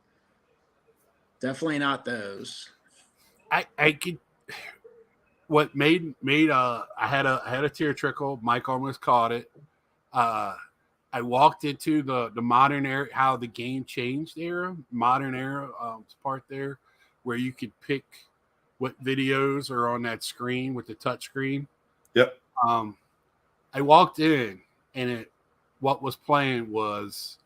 Definitely not those. I could. What made I had a tear trickle. Mike almost caught it. I walked into the modern era, how the game changed era, modern era part there, where you could pick what videos are on that screen with the touch screen. Yep. I walked in and what was playing was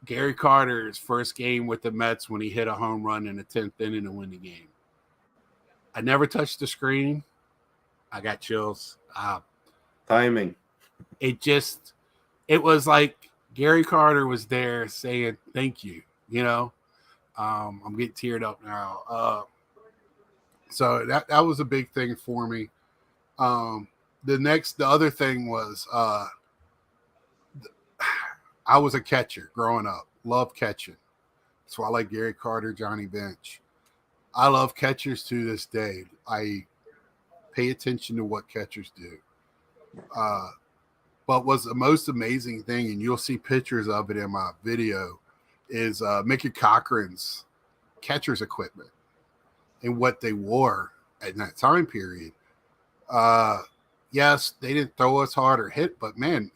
Gary Carter's first game with the Mets when he hit a home run in the 10th inning to win the game. I never touched the screen. I got chills. Timing. It was like Gary Carter was there saying thank you. I'm getting teared up now. So that was a big thing for me. The other thing was I was a catcher growing up. Loved catching. That's why I like Gary Carter, Johnny Bench. I love catchers to this day. I pay attention to what catchers do. But what's the most amazing thing, and you'll see pictures of it in my video, is Mickey Cochran's catcher's equipment and what they wore in that time period. Yes, they didn't throw us hard or hit, but man,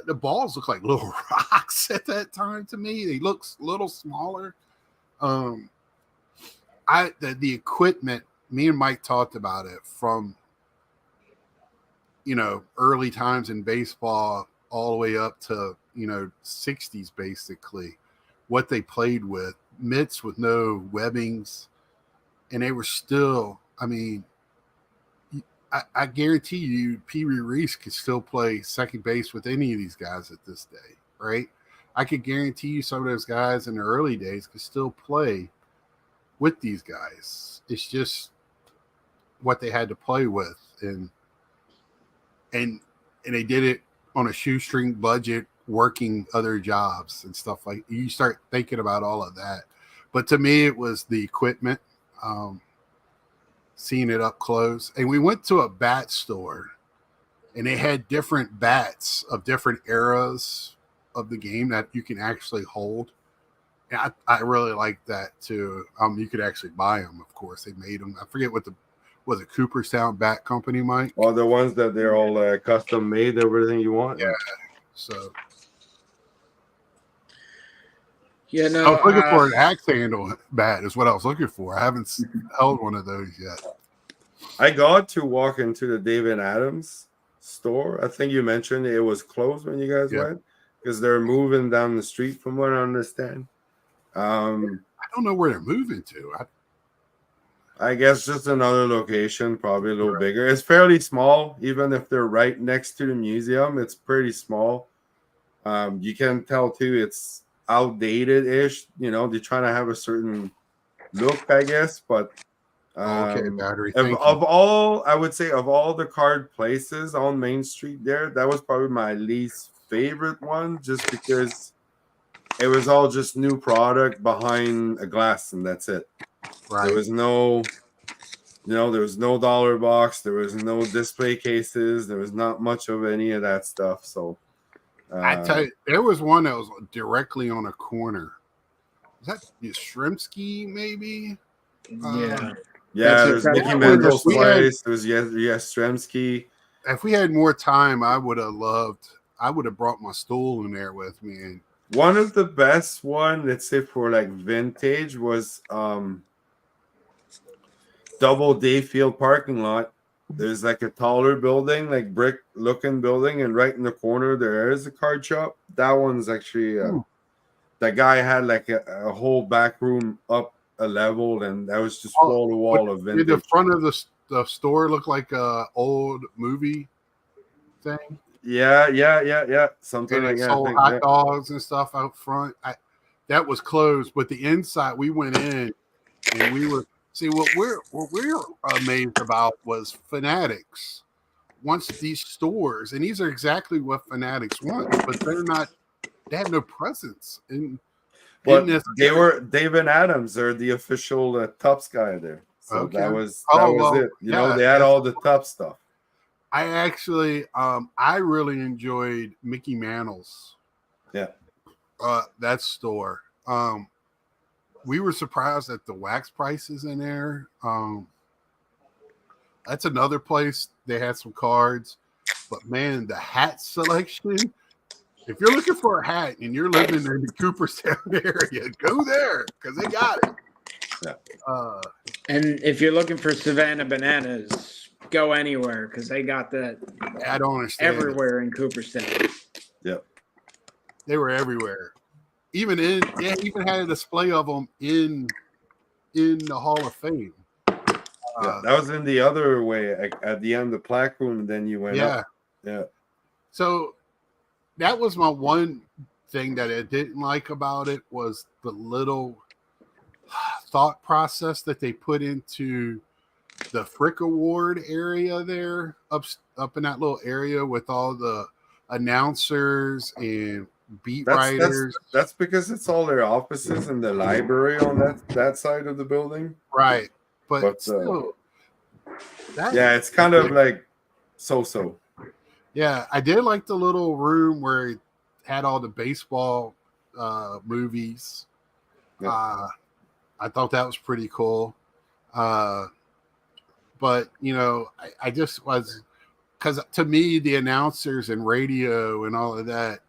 the balls look like little rocks at that time to me. They look a little smaller. The equipment, me and Mike talked about it from early times in baseball all the way up to 60s basically, what they played with, mitts with no webbings, and they were still, I guarantee you Pee Wee Reese could still play second base with any of these guys at this day, right? I could guarantee you some of those guys in the early days could still play with these guys. It's just what they had to play with, and they did it on a shoestring budget, working other jobs and stuff like. You start thinking about all of that, but to me, it was the equipment. seeing it up close. And we went to a bat store, and they had different bats of different eras of the game that you can actually hold. And I really like that too. You could actually buy them, of course. They made them. I forget what was it, Cooperstown Bat Company, Mike? All the ones that they're all custom made, everything you want. Yeah. So Yeah, no. I was looking for an axe handle bat is what I was looking for. I haven't held one of those yet. I got to walk into the David Adams store. I think you mentioned it was closed when you guys went because they're moving down the street, from what I understand. I don't know where they're moving to. I guess just another location, probably a little bigger. It's fairly small, even if they're right next to the museum. It's pretty small. You can tell too, it's outdated-ish. You know, they're trying to have a certain look, I guess. But okay, battery. Of all, I would say of all the card places on Main Street there, that was probably my least favorite one, just because it was all just new product behind a glass, and that's it. Right. There was no, there was no dollar box. There was no display cases. There was not much of any of that stuff. So I tell you, there was one that was directly on a corner. Is that Shrimsky, maybe? Yeah. There's Mickey Mantle's place. There was Stremski. If we had more time, I would have brought my stool in there with me. And one of the best one, let's say for like vintage, was Double Dayfield parking lot. There's like a taller building, like brick looking building, and right in the corner there is a card shop. That one's actually that guy had like a whole back room up a level, and that was just wall to wall of vintage. Did the front of the store look like a old movie thing? Yeah. Something like that. Sold hot dogs and stuff out front. That was closed, but the inside, we went in, and we were see what we're amazed about was Fanatics. Once these stores, and these are exactly what Fanatics want, but they're not. They have no presence in. They were David Adams. They're the official Topps guy there. So that was it. They had all the top stuff. I actually, I really enjoyed Mickey Mantle's. Yeah. That store. We were surprised at the wax prices in there. That's another place. They had some cards, but man, the hat selection. If you're looking for a hat and you're living in the Cooperstown area, go there because they got it. Yeah. And if you're looking for Savannah bananas, go anywhere because they got that. I don't understand. Everywhere in Cooperstown. Yep. They were everywhere. Even had a display of them in the Hall of Fame. That was in the other way at the end of the plaque room. Then you went up. Yeah. So that was my one thing that I didn't like about it was the little thought process that they put into the Frick Award area there, up in that little area with all the announcers and beat writers. That's because it's all their offices and the library on that side of the building. Right. But still, it's kind of like so. Yeah, I did like the little room where it had all the baseball movies. Yeah. I thought that was pretty cool. But, I just was – because to me, the announcers and radio and all of that,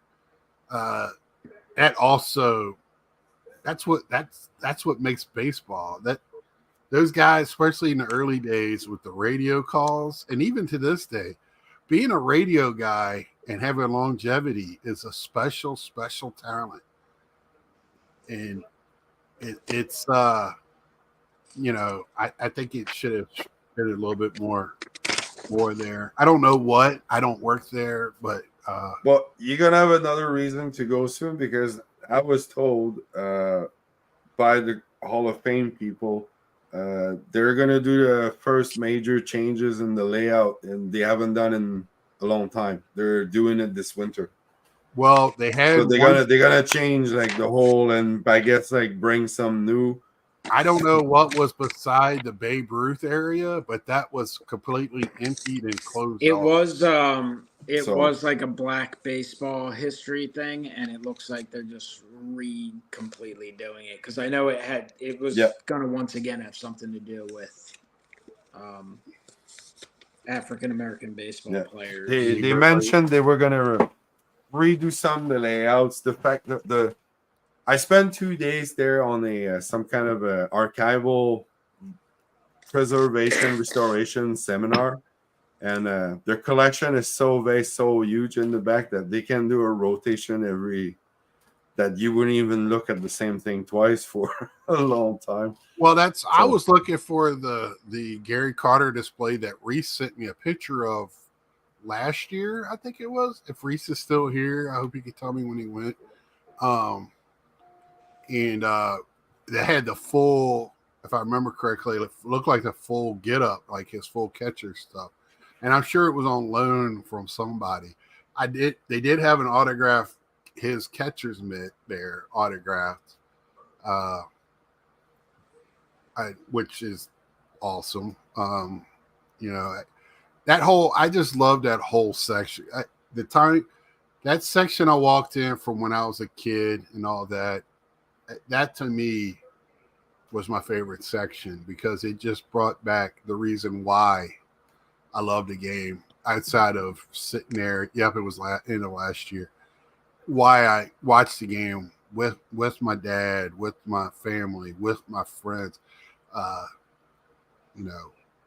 that also – that's what makes baseball. Those guys, especially in the early days with the radio calls, and even to this day, being a radio guy and having longevity is a special, special talent. And it's I think it should have been a little bit more there. I don't know what. I don't work there, but well, you're gonna have another reason to go soon because I was told by the Hall of Fame people they're gonna do the first major changes in the layout, and they haven't done in a long time. They're doing it this winter. Well, they had. So they're gonna change like the whole, and I guess like bring some new I don't know what was beside the Babe Ruth area, but that was completely emptied and closed It off. it So- was like a black baseball history thing, and it looks like they're just completely doing it because I know it was Yeah. gonna once again have something to do with African American baseball Yeah. players. They mentioned they were gonna redo some of the layouts. The fact that I spent 2 days there on a some kind of a archival preservation restoration seminar, and their collection is so huge in the back that they can do a rotation that you wouldn't even look at the same thing twice for a long time. Well, I was looking for the Gary Carter display that Reese sent me a picture of last year, I think it was. If Reese is still here, I hope he could tell me when he went. And they had the full, if I remember correctly, it looked like the full get up, like his full catcher stuff. And I'm sure it was on loan from somebody. They did have an autograph, his catcher's mitt there autographed, which is awesome. I just love that whole section. That section I walked in from when I was a kid and all that to me was my favorite section because it just brought back the reason why I love the game outside of sitting there. Yep, it was end of last year. Why I watched the game with my dad, with my family, with my friends.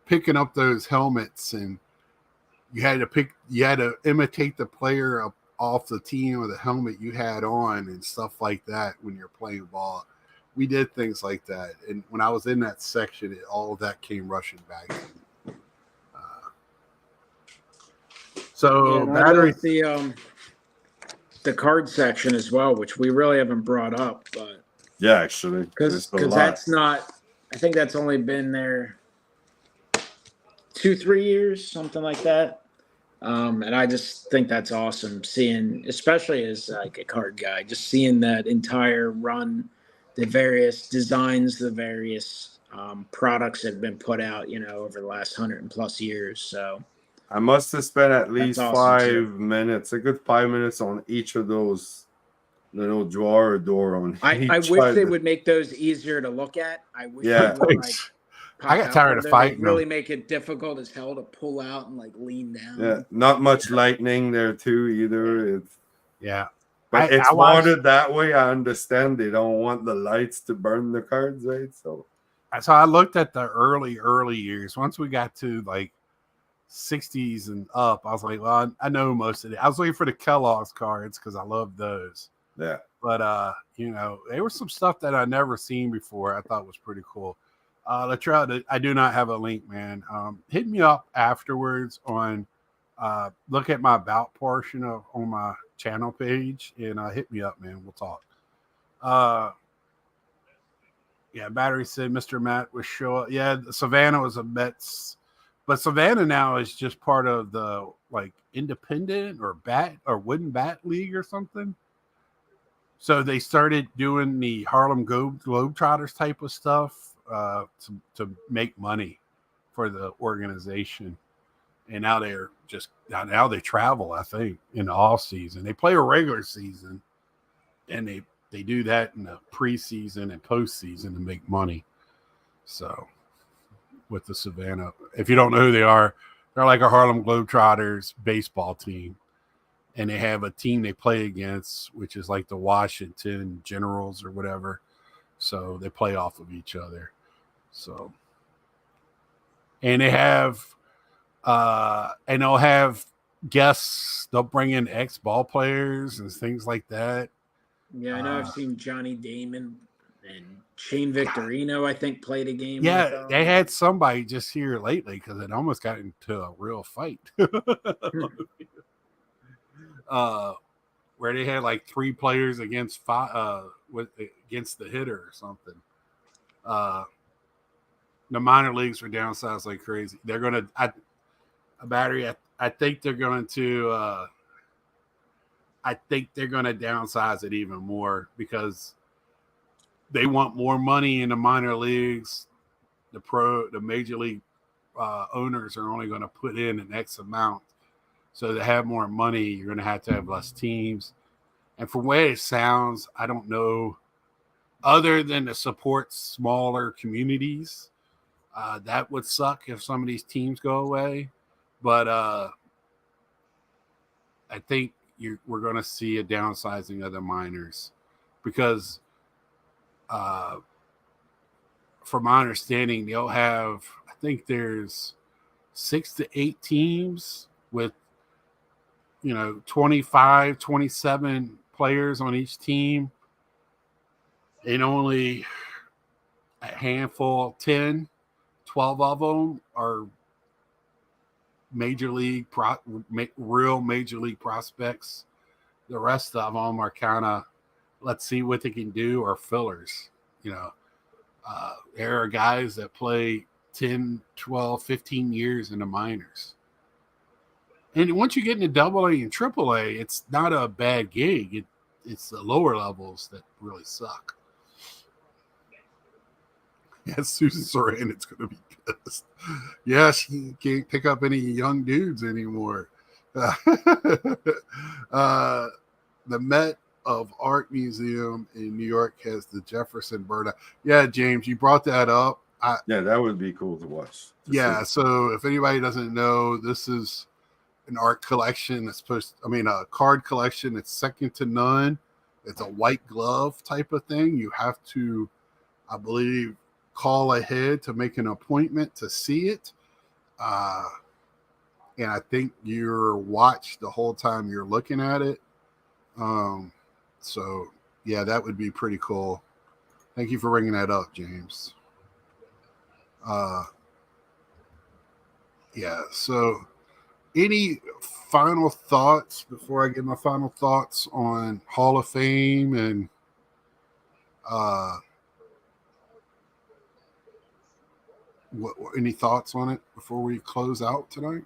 Picking up those helmets, and you had to imitate the player off the team or the helmet you had on and stuff like that when you're playing ball. We did things like that, and when I was in that section, all of that came rushing back to me. Battery. The card section as well, which we really haven't brought up, but Yeah, actually, because that's not. I think that's only been there 2-3 years, something like that. And I just think that's awesome seeing, especially as like a card guy, just seeing that entire run, the various designs, the various products that have been put out, over the last 100+ years. So I must have spent at least awesome, 5 minutes, a good 5 minutes on each of those little drawer door on I each wish side. they would make those easier to look at. I wish Yeah. they would I got tired of fighting. They really make it difficult as hell to pull out and lean down. Yeah, not much lightning there too either. Yeah. But it's wanted that way. I understand they don't want the lights to burn the cards, right? So I looked at the early years. Once we got to 60s and up, I was like, well, I know most of it. I was looking for the Kellogg's cards because I love those. Yeah. But there was some stuff that I never seen before. I thought was pretty cool. Latrell, I do not have a link, man. Hit me up afterwards on look at my about portion on my channel page and hit me up, man. We'll talk. Yeah, Battery said Mr. Matt was show up. Yeah, Savannah was a Mets, but Savannah now is just part of the independent or wooden bat league or something. So they started doing the Harlem Globetrotters type of stuff to make money for the organization. And now they travel, I think, in the off season. They play a regular season and they do that in the preseason and postseason to make money. So with the Savannah, if you don't know who they are, they're like a Harlem Globetrotters baseball team. And they have a team they play against, which is like the Washington Generals or whatever. So they play off of each other. So, and they have, and they'll have guests. They'll bring in ex-ball players and things like that. Yeah, I know I've seen Johnny Damon and Shane Victorino, I think, played a game. Yeah, they had somebody just here lately because it almost got into a real fight. Where they had 3 players against 5 against the hitter or something. The minor leagues were downsized like crazy. They're gonna I think they're going to downsize it even more because they want more money in the minor leagues. The major league owners are only going to put in an X amount. So to have more money, you're going to have less teams. And from the way it sounds, I don't know, other than to support smaller communities, that would suck if some of these teams go away. But I think we're going to see a downsizing of the minors because from my understanding, they'll have, I think there's 6 to 8 teams with, 25, 27 players on each team. And only a handful, 10, 12 of them are real major league prospects. The rest of them are kind of, let's see what they can do, or fillers. There are guys that play 10, 12, 15 years in the minors. And once you get into AA and AAA, it's not a bad gig. It's the lower levels that really suck. Yeah, Susan Sarandon's going to be pissed. Yeah, she can't pick up any young dudes anymore. The Met of Art Museum in New York has the Jefferson Bird. Yeah, James, you brought that up. That would be cool to watch. So if anybody doesn't know, this is an art collection that's a card collection. It's second to none. It's a white glove type of thing. You have to, I believe, call ahead to make an appointment to see it. And I think you're watched the whole time you're looking at it. So yeah, that would be pretty cool. Thank you for bringing that up, James. So any final thoughts before I get my final thoughts on Hall of Fame and any thoughts on it before we close out tonight?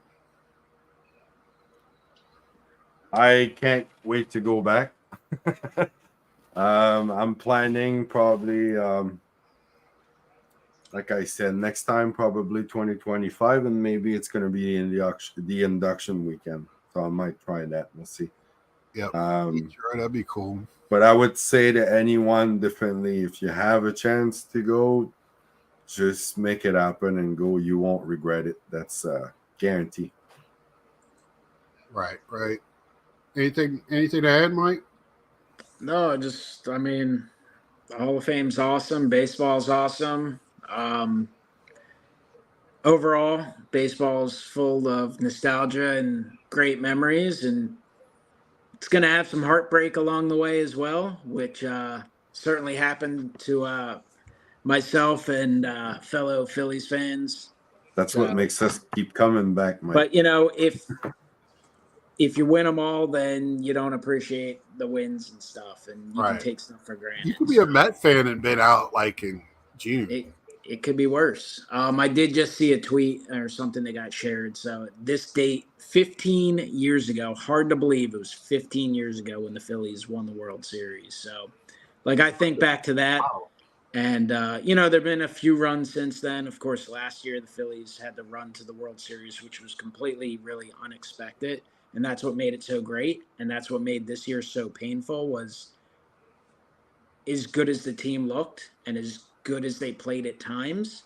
I can't wait to go back. I'm planning probably, like I said, next time probably 2025, and maybe it's going to be in the induction weekend. So I might try that. We'll see. Yeah, sure, that'd be cool. But I would say to anyone, definitely, if you have a chance to go, just make it happen and go. You won't regret it. That's a guarantee. Right. Anything to add, Mike? No, the Hall of Fame's awesome. Baseball's awesome. Overall, baseball's full of nostalgia and great memories, and it's going to have some heartbreak along the way as well, which certainly happened to myself and fellow Phillies fans. That's what makes us keep coming back, Mike. But, if you win them all, then you don't appreciate the wins and stuff, and you can take stuff for granted. You could be a Met fan and been out like in June. It could be worse. I did just see a tweet or something that got shared. So this date, 15 years ago, hard to believe it was 15 years ago when the Phillies won the World Series. So, I think back to that. Wow. And, there have been a few runs since then. Of course, last year the Phillies had the run to the World Series, which was completely, really unexpected. And that's what made it so great. And that's what made this year so painful, was as good as the team looked and as good as they played at times,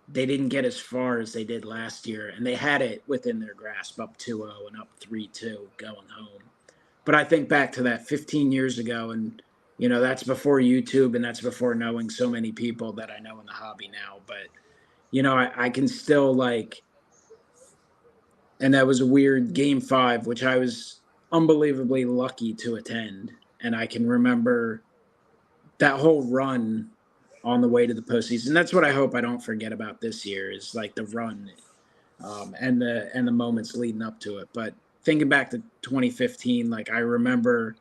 they didn't get as far as they did last year. And they had it within their grasp, up 2-0 and up 3-2 going home. But I think back to that 15 years ago, and, that's before YouTube, and that's before knowing so many people that I know in the hobby now. But, I can still and that was a weird Game 5, which I was unbelievably lucky to attend. And I can remember that whole run on the way to the postseason. That's what I hope I don't forget about this year, is the run and the moments leading up to it. But thinking back to 2015, I remember,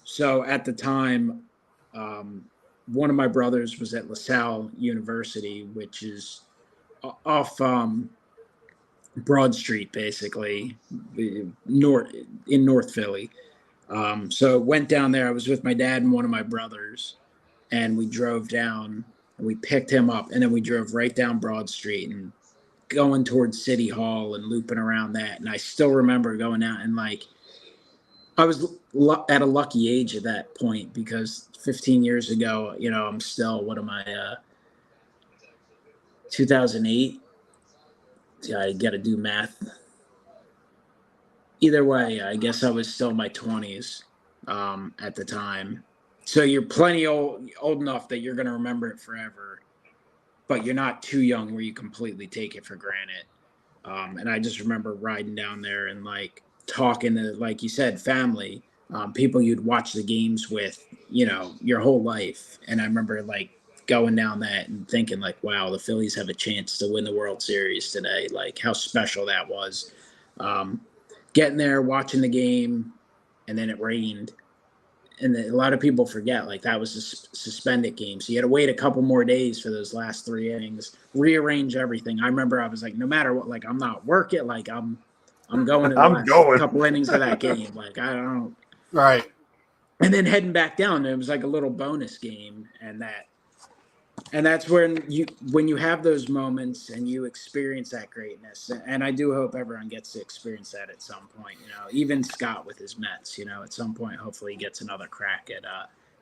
so at the time, one of my brothers was at LaSalle University, which is off Broad Street, basically, in North Philly. So went down there. I was with my dad and one of my brothers, and we drove down and we picked him up, and then we drove right down Broad Street and going towards City Hall and looping around that. And I still remember going out and like I was at a lucky age at that point because 15 years ago, you know, I'm still, what am I, 2008? Yeah, I got to do math. Either way, I guess I was still in my 20s at the time. So you're plenty old enough that you're going to remember it forever, but you're not too young where you completely take it for granted. And I just remember riding down there and like talking to, like you said, family, people you'd watch the games with, you know, your whole life. And I remember like going down that and thinking like, wow, the Phillies have a chance to win the World Series today. Like how special that was. Getting there, watching the game, and then it rained. And a lot of people forget, like that was a suspended game. So you had to wait a couple more days for those last 3 innings, rearrange everything. I remember I was like, no matter what, like I'm not working, like I'm going to the last couple innings of that game. Like I don't. Right. And then heading back down, it was like a little bonus game, and that's when you have those moments and you experience that greatness. And I do hope everyone gets to experience that at some point, you know, even Scott with his Mets, you know, at some point, hopefully he gets another crack at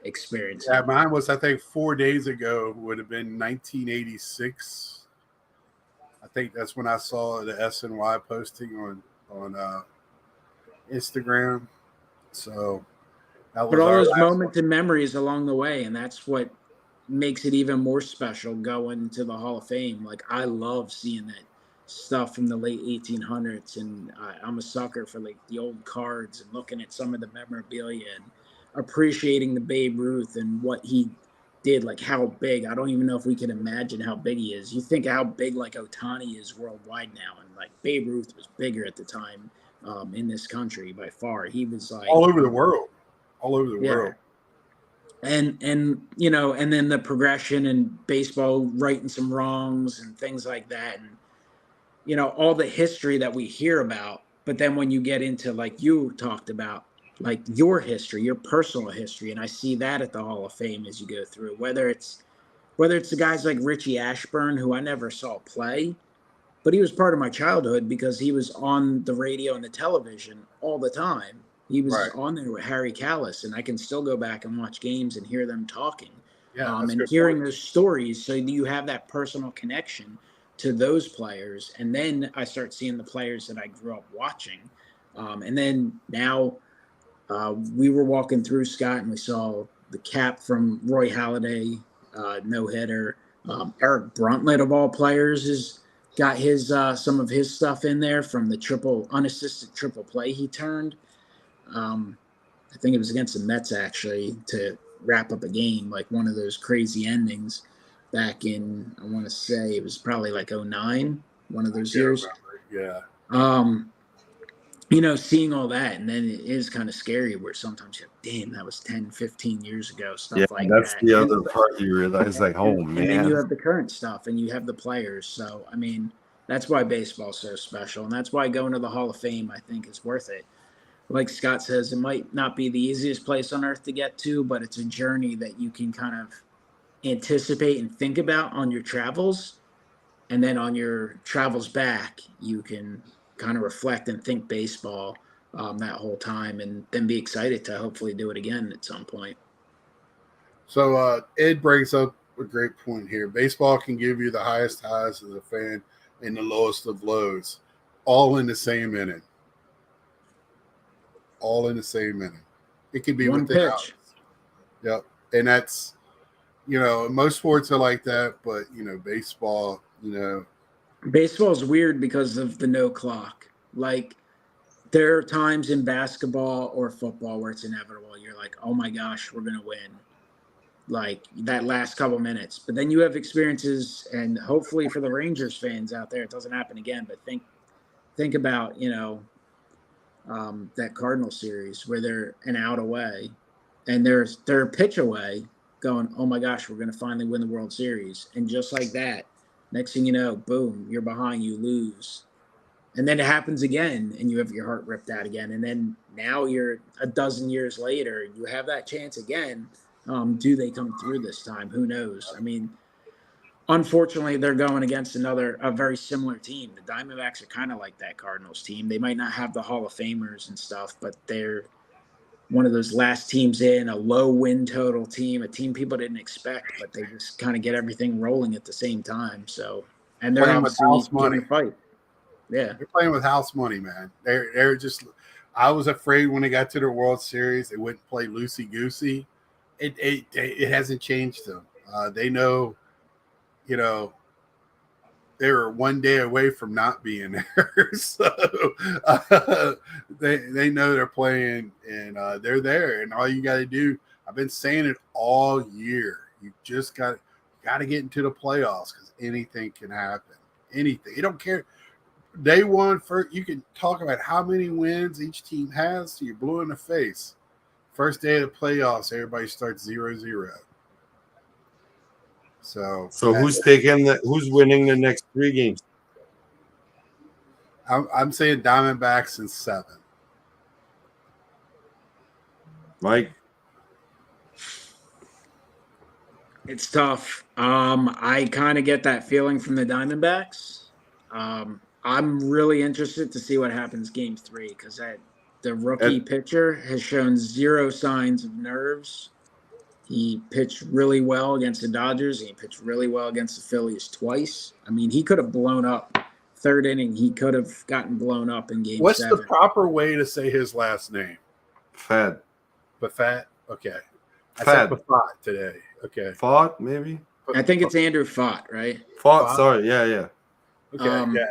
experiencing. Yeah, mine was, I think 4 days ago would have been 1986. I think that's when I saw the SNY posting on Instagram. So that was but all those moments and memories along the way, and that's what makes it even more special going to the Hall of Fame. Like I love seeing that stuff from the late 1800s, and I'm a sucker for like the old cards and looking at some of the memorabilia and appreciating the Babe Ruth and what he did, like how big. I don't even know if we can imagine how big he is. You think how big like Ohtani is worldwide now, and like Babe Ruth was bigger at the time in this country by far. He was like all over the world. World. And you know, and then the progression in baseball, righting some wrongs and things like that, and you know, all the history that we hear about. But then when you get into, like you talked about, like your history, your personal history, and I see that at the Hall of Fame as you go through, whether it's the guys like Richie Ashburn, who I never saw play, but he was part of my childhood because he was on the radio and the television all the time. He was on there with Harry Kalas, and I can still go back and watch games and hear them talking, and hearing those stories. So you have that personal connection to those players. And then I start seeing the players that I grew up watching. And then now we were walking through, Scott, and we saw the cap from Roy Halladay, no-hitter. Eric Bruntlett, of all players, has got his some of his stuff in there from the unassisted triple play he turned. I think it was against the Mets, actually, to wrap up a game, like one of those crazy endings back in, I want to say it was probably like 2009, one of those years. Yeah. You know, seeing all that, and then it is kind of scary where sometimes you're like, damn, that was 10, 15 years ago, stuff like that. That's the other part you realize, like, oh, man. And then you have the current stuff, and you have the players. So, I mean, that's why baseball's so special, and that's why going to the Hall of Fame, I think, is worth it. Like Scott says, it might not be the easiest place on earth to get to, but it's a journey that you can kind of anticipate and think about on your travels. And then on your travels back, you can kind of reflect and think baseball that whole time, and then be excited to hopefully do it again at some point. So Ed brings up a great point here. Baseball can give you the highest highs as a fan and the lowest of lows, all in the same inning. All in the same inning. It could be one within pitch. hours. Yep. And that's, you know, most sports are like that, but, you know, baseball, you know. Baseball is weird because of the no clock. Like, there are times in basketball or football where it's inevitable. You're like, oh my gosh, we're going to win. Like that last couple minutes. But then you have experiences, and hopefully for the Rangers fans out there, it doesn't happen again. But think about, you know, that Cardinal series where they're an out away and they're a pitch away going, oh my gosh, we're going to finally win the World Series. And just like that, next thing you know, boom, you're behind, you lose. And then it happens again, and you have your heart ripped out again. And then now you're a dozen years later, you have that chance again. Do they come through this time? Who knows? I mean, unfortunately, they're going against a very similar team. The Diamondbacks are kind of like that Cardinals team. They might not have the Hall of Famers and stuff, but they're one of those last teams in, a low win total team, a team people didn't expect, but they just kind of get everything rolling at the same time. So, and they're Playing with obviously house money. giving a fight. Yeah. They're playing with house money, man. They're just. I was afraid when they got to the World Series they wouldn't play loosey goosey. It hasn't changed them. They know, you know, they were one day away from not being there, so they know they're playing and they're there. And all you got to do, I've been saying it all year. You just got to get into the playoffs because anything can happen. Anything. You don't care. Day one, first, you can talk about how many wins each team has till you're blue in the face. First day of the playoffs, everybody starts 0-0. So who's winning the next 3 games? I'm saying Diamondbacks in 7. Mike? It's tough. I kind of get that feeling from the Diamondbacks. I'm really interested to see what happens game 3 because the rookie pitcher has shown 0 signs of nerves. He pitched really well against the Dodgers. And he pitched really well against the Phillies twice. I mean, he could have blown up. 3rd inning, he could have gotten blown up in game 7. What's the proper way to say his last name? Fad. Buffett? Okay. I Fad. said Buffett today. Okay. Fought, maybe? I think it's Andrew Fott, right? Fought, sorry. Yeah. Okay. Yeah.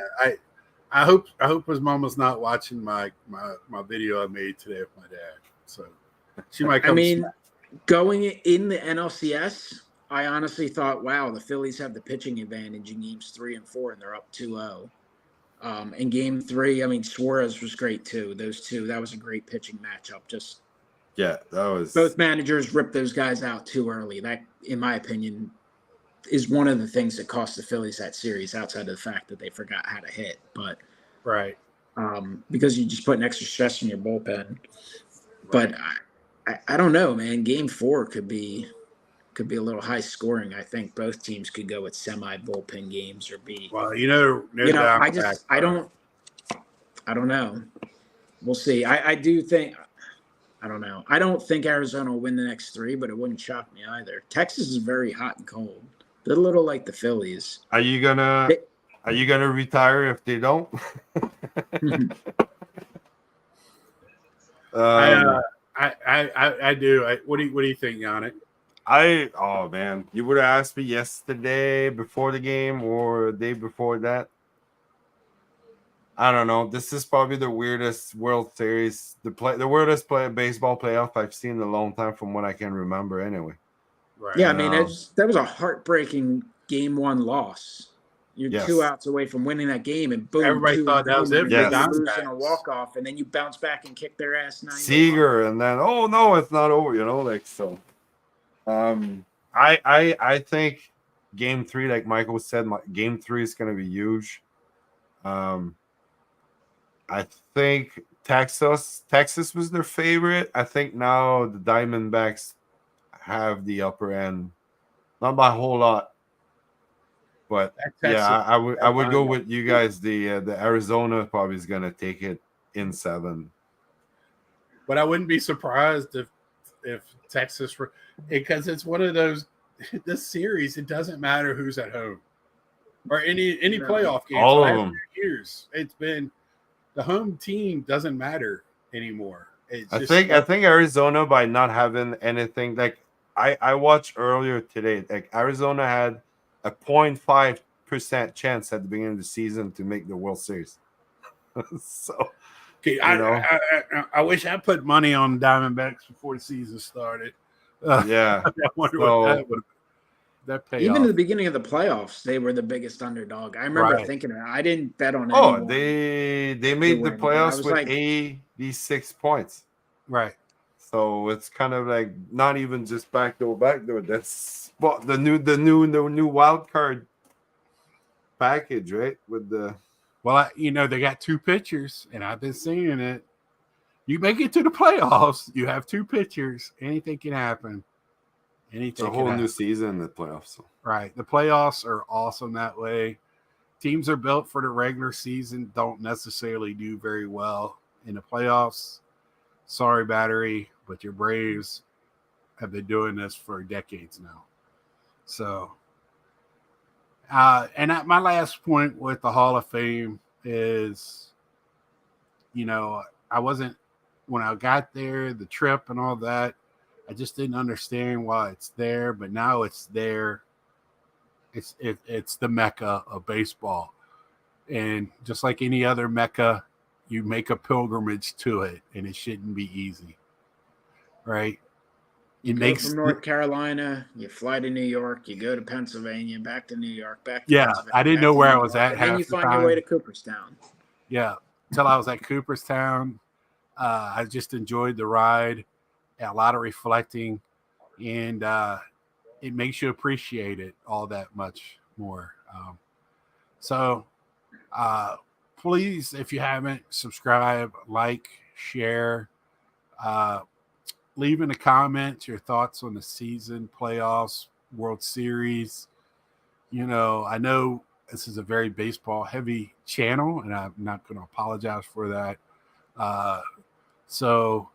I hope his mama's not watching my video I made today with my dad. So she might come. I mean, going in the NLCS, I honestly thought, wow, the Phillies have the pitching advantage in games 3 and 4, and they're up 2-0. In game 3, I mean, Suarez was great too. Those two, that was a great pitching matchup. Just that was both managers ripped those guys out too early. That, in my opinion, is one of the things that cost the Phillies that series, outside of the fact that they forgot how to hit. But right, because you just put an extra stress on your bullpen. But I don't know, man. Game 4 could be a little high scoring. I think both teams could go with semi bullpen games or be. Well, I don't know. We'll see. I do think. I don't know. I don't think Arizona will win the next 3, but it wouldn't shock me either. Texas is very hot and cold. They're a little like the Phillies. Are you gonna retire if they don't? I do. What do you think, Yannick? Oh man, you would have asked me yesterday before the game or the day before that. I don't know. This is probably the weirdest World Series, the weirdest baseball playoff I've seen in a long time, from what I can remember. Anyway. Right. Yeah, I mean, that was a heartbreaking game 1 loss. You're 2 outs away from winning that game, and boom, everybody thought that was it. Losing a walk-off, and then you bounce back and kick their ass 9. Seager, and then no, it's not over. So. I think game 3, like Michael said, game 3 is going to be huge. I think Texas was their favorite. I think now the Diamondbacks have the upper end, not by a whole lot, but I would go with you guys. The Arizona probably is going to take it in 7. But I wouldn't be surprised if Texas, because it's one of those. This series, it doesn't matter who's at home or any playoff game. All of them. Years it's been. The home team doesn't matter anymore. I think Arizona, by not having anything, like I watched earlier today, like Arizona had a 0.5% chance at the beginning of the season to make the World Series. So, okay, I wish I put money on Diamondbacks before the season started. Yeah, I wonder what that would have. Even in the beginning of the playoffs, they were the biggest underdog. I remember thinking, I didn't bet on anyone. They made the playoffs with 86 points. Right. So it's kind of like not even just backdoor. That's the new wild card package, right? With the Well, they got two pitchers, and I've been seeing it. You make it to the playoffs, you have two pitchers. Anything can happen. It's a whole new season in the playoffs. So. Right. The playoffs are awesome that way. Teams are built for the regular season, don't necessarily do very well in the playoffs. Sorry, Battery, but your Braves have been doing this for decades now. So, my last point with the Hall of Fame is, I wasn't, when I got there, the trip and all that, I just didn't understand why it's there, but now it's there. It's the Mecca of baseball. And just like any other Mecca, you make a pilgrimage to it, and it shouldn't be easy. Right? You go from North Carolina, you fly to New York, you go to Pennsylvania, back to New York, back to Pennsylvania. I didn't know where I was at. And then you find your way to Cooperstown. Yeah, until I was at Cooperstown. I just enjoyed the ride, a lot of reflecting, and it makes you appreciate it all that much more. So please, if you haven't, subscribe, like, share, leave in the comments your thoughts on the season, playoffs, World Series. I know this is a very baseball heavy channel, and I'm not going to apologize for that. So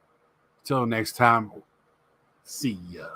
till next time, see ya.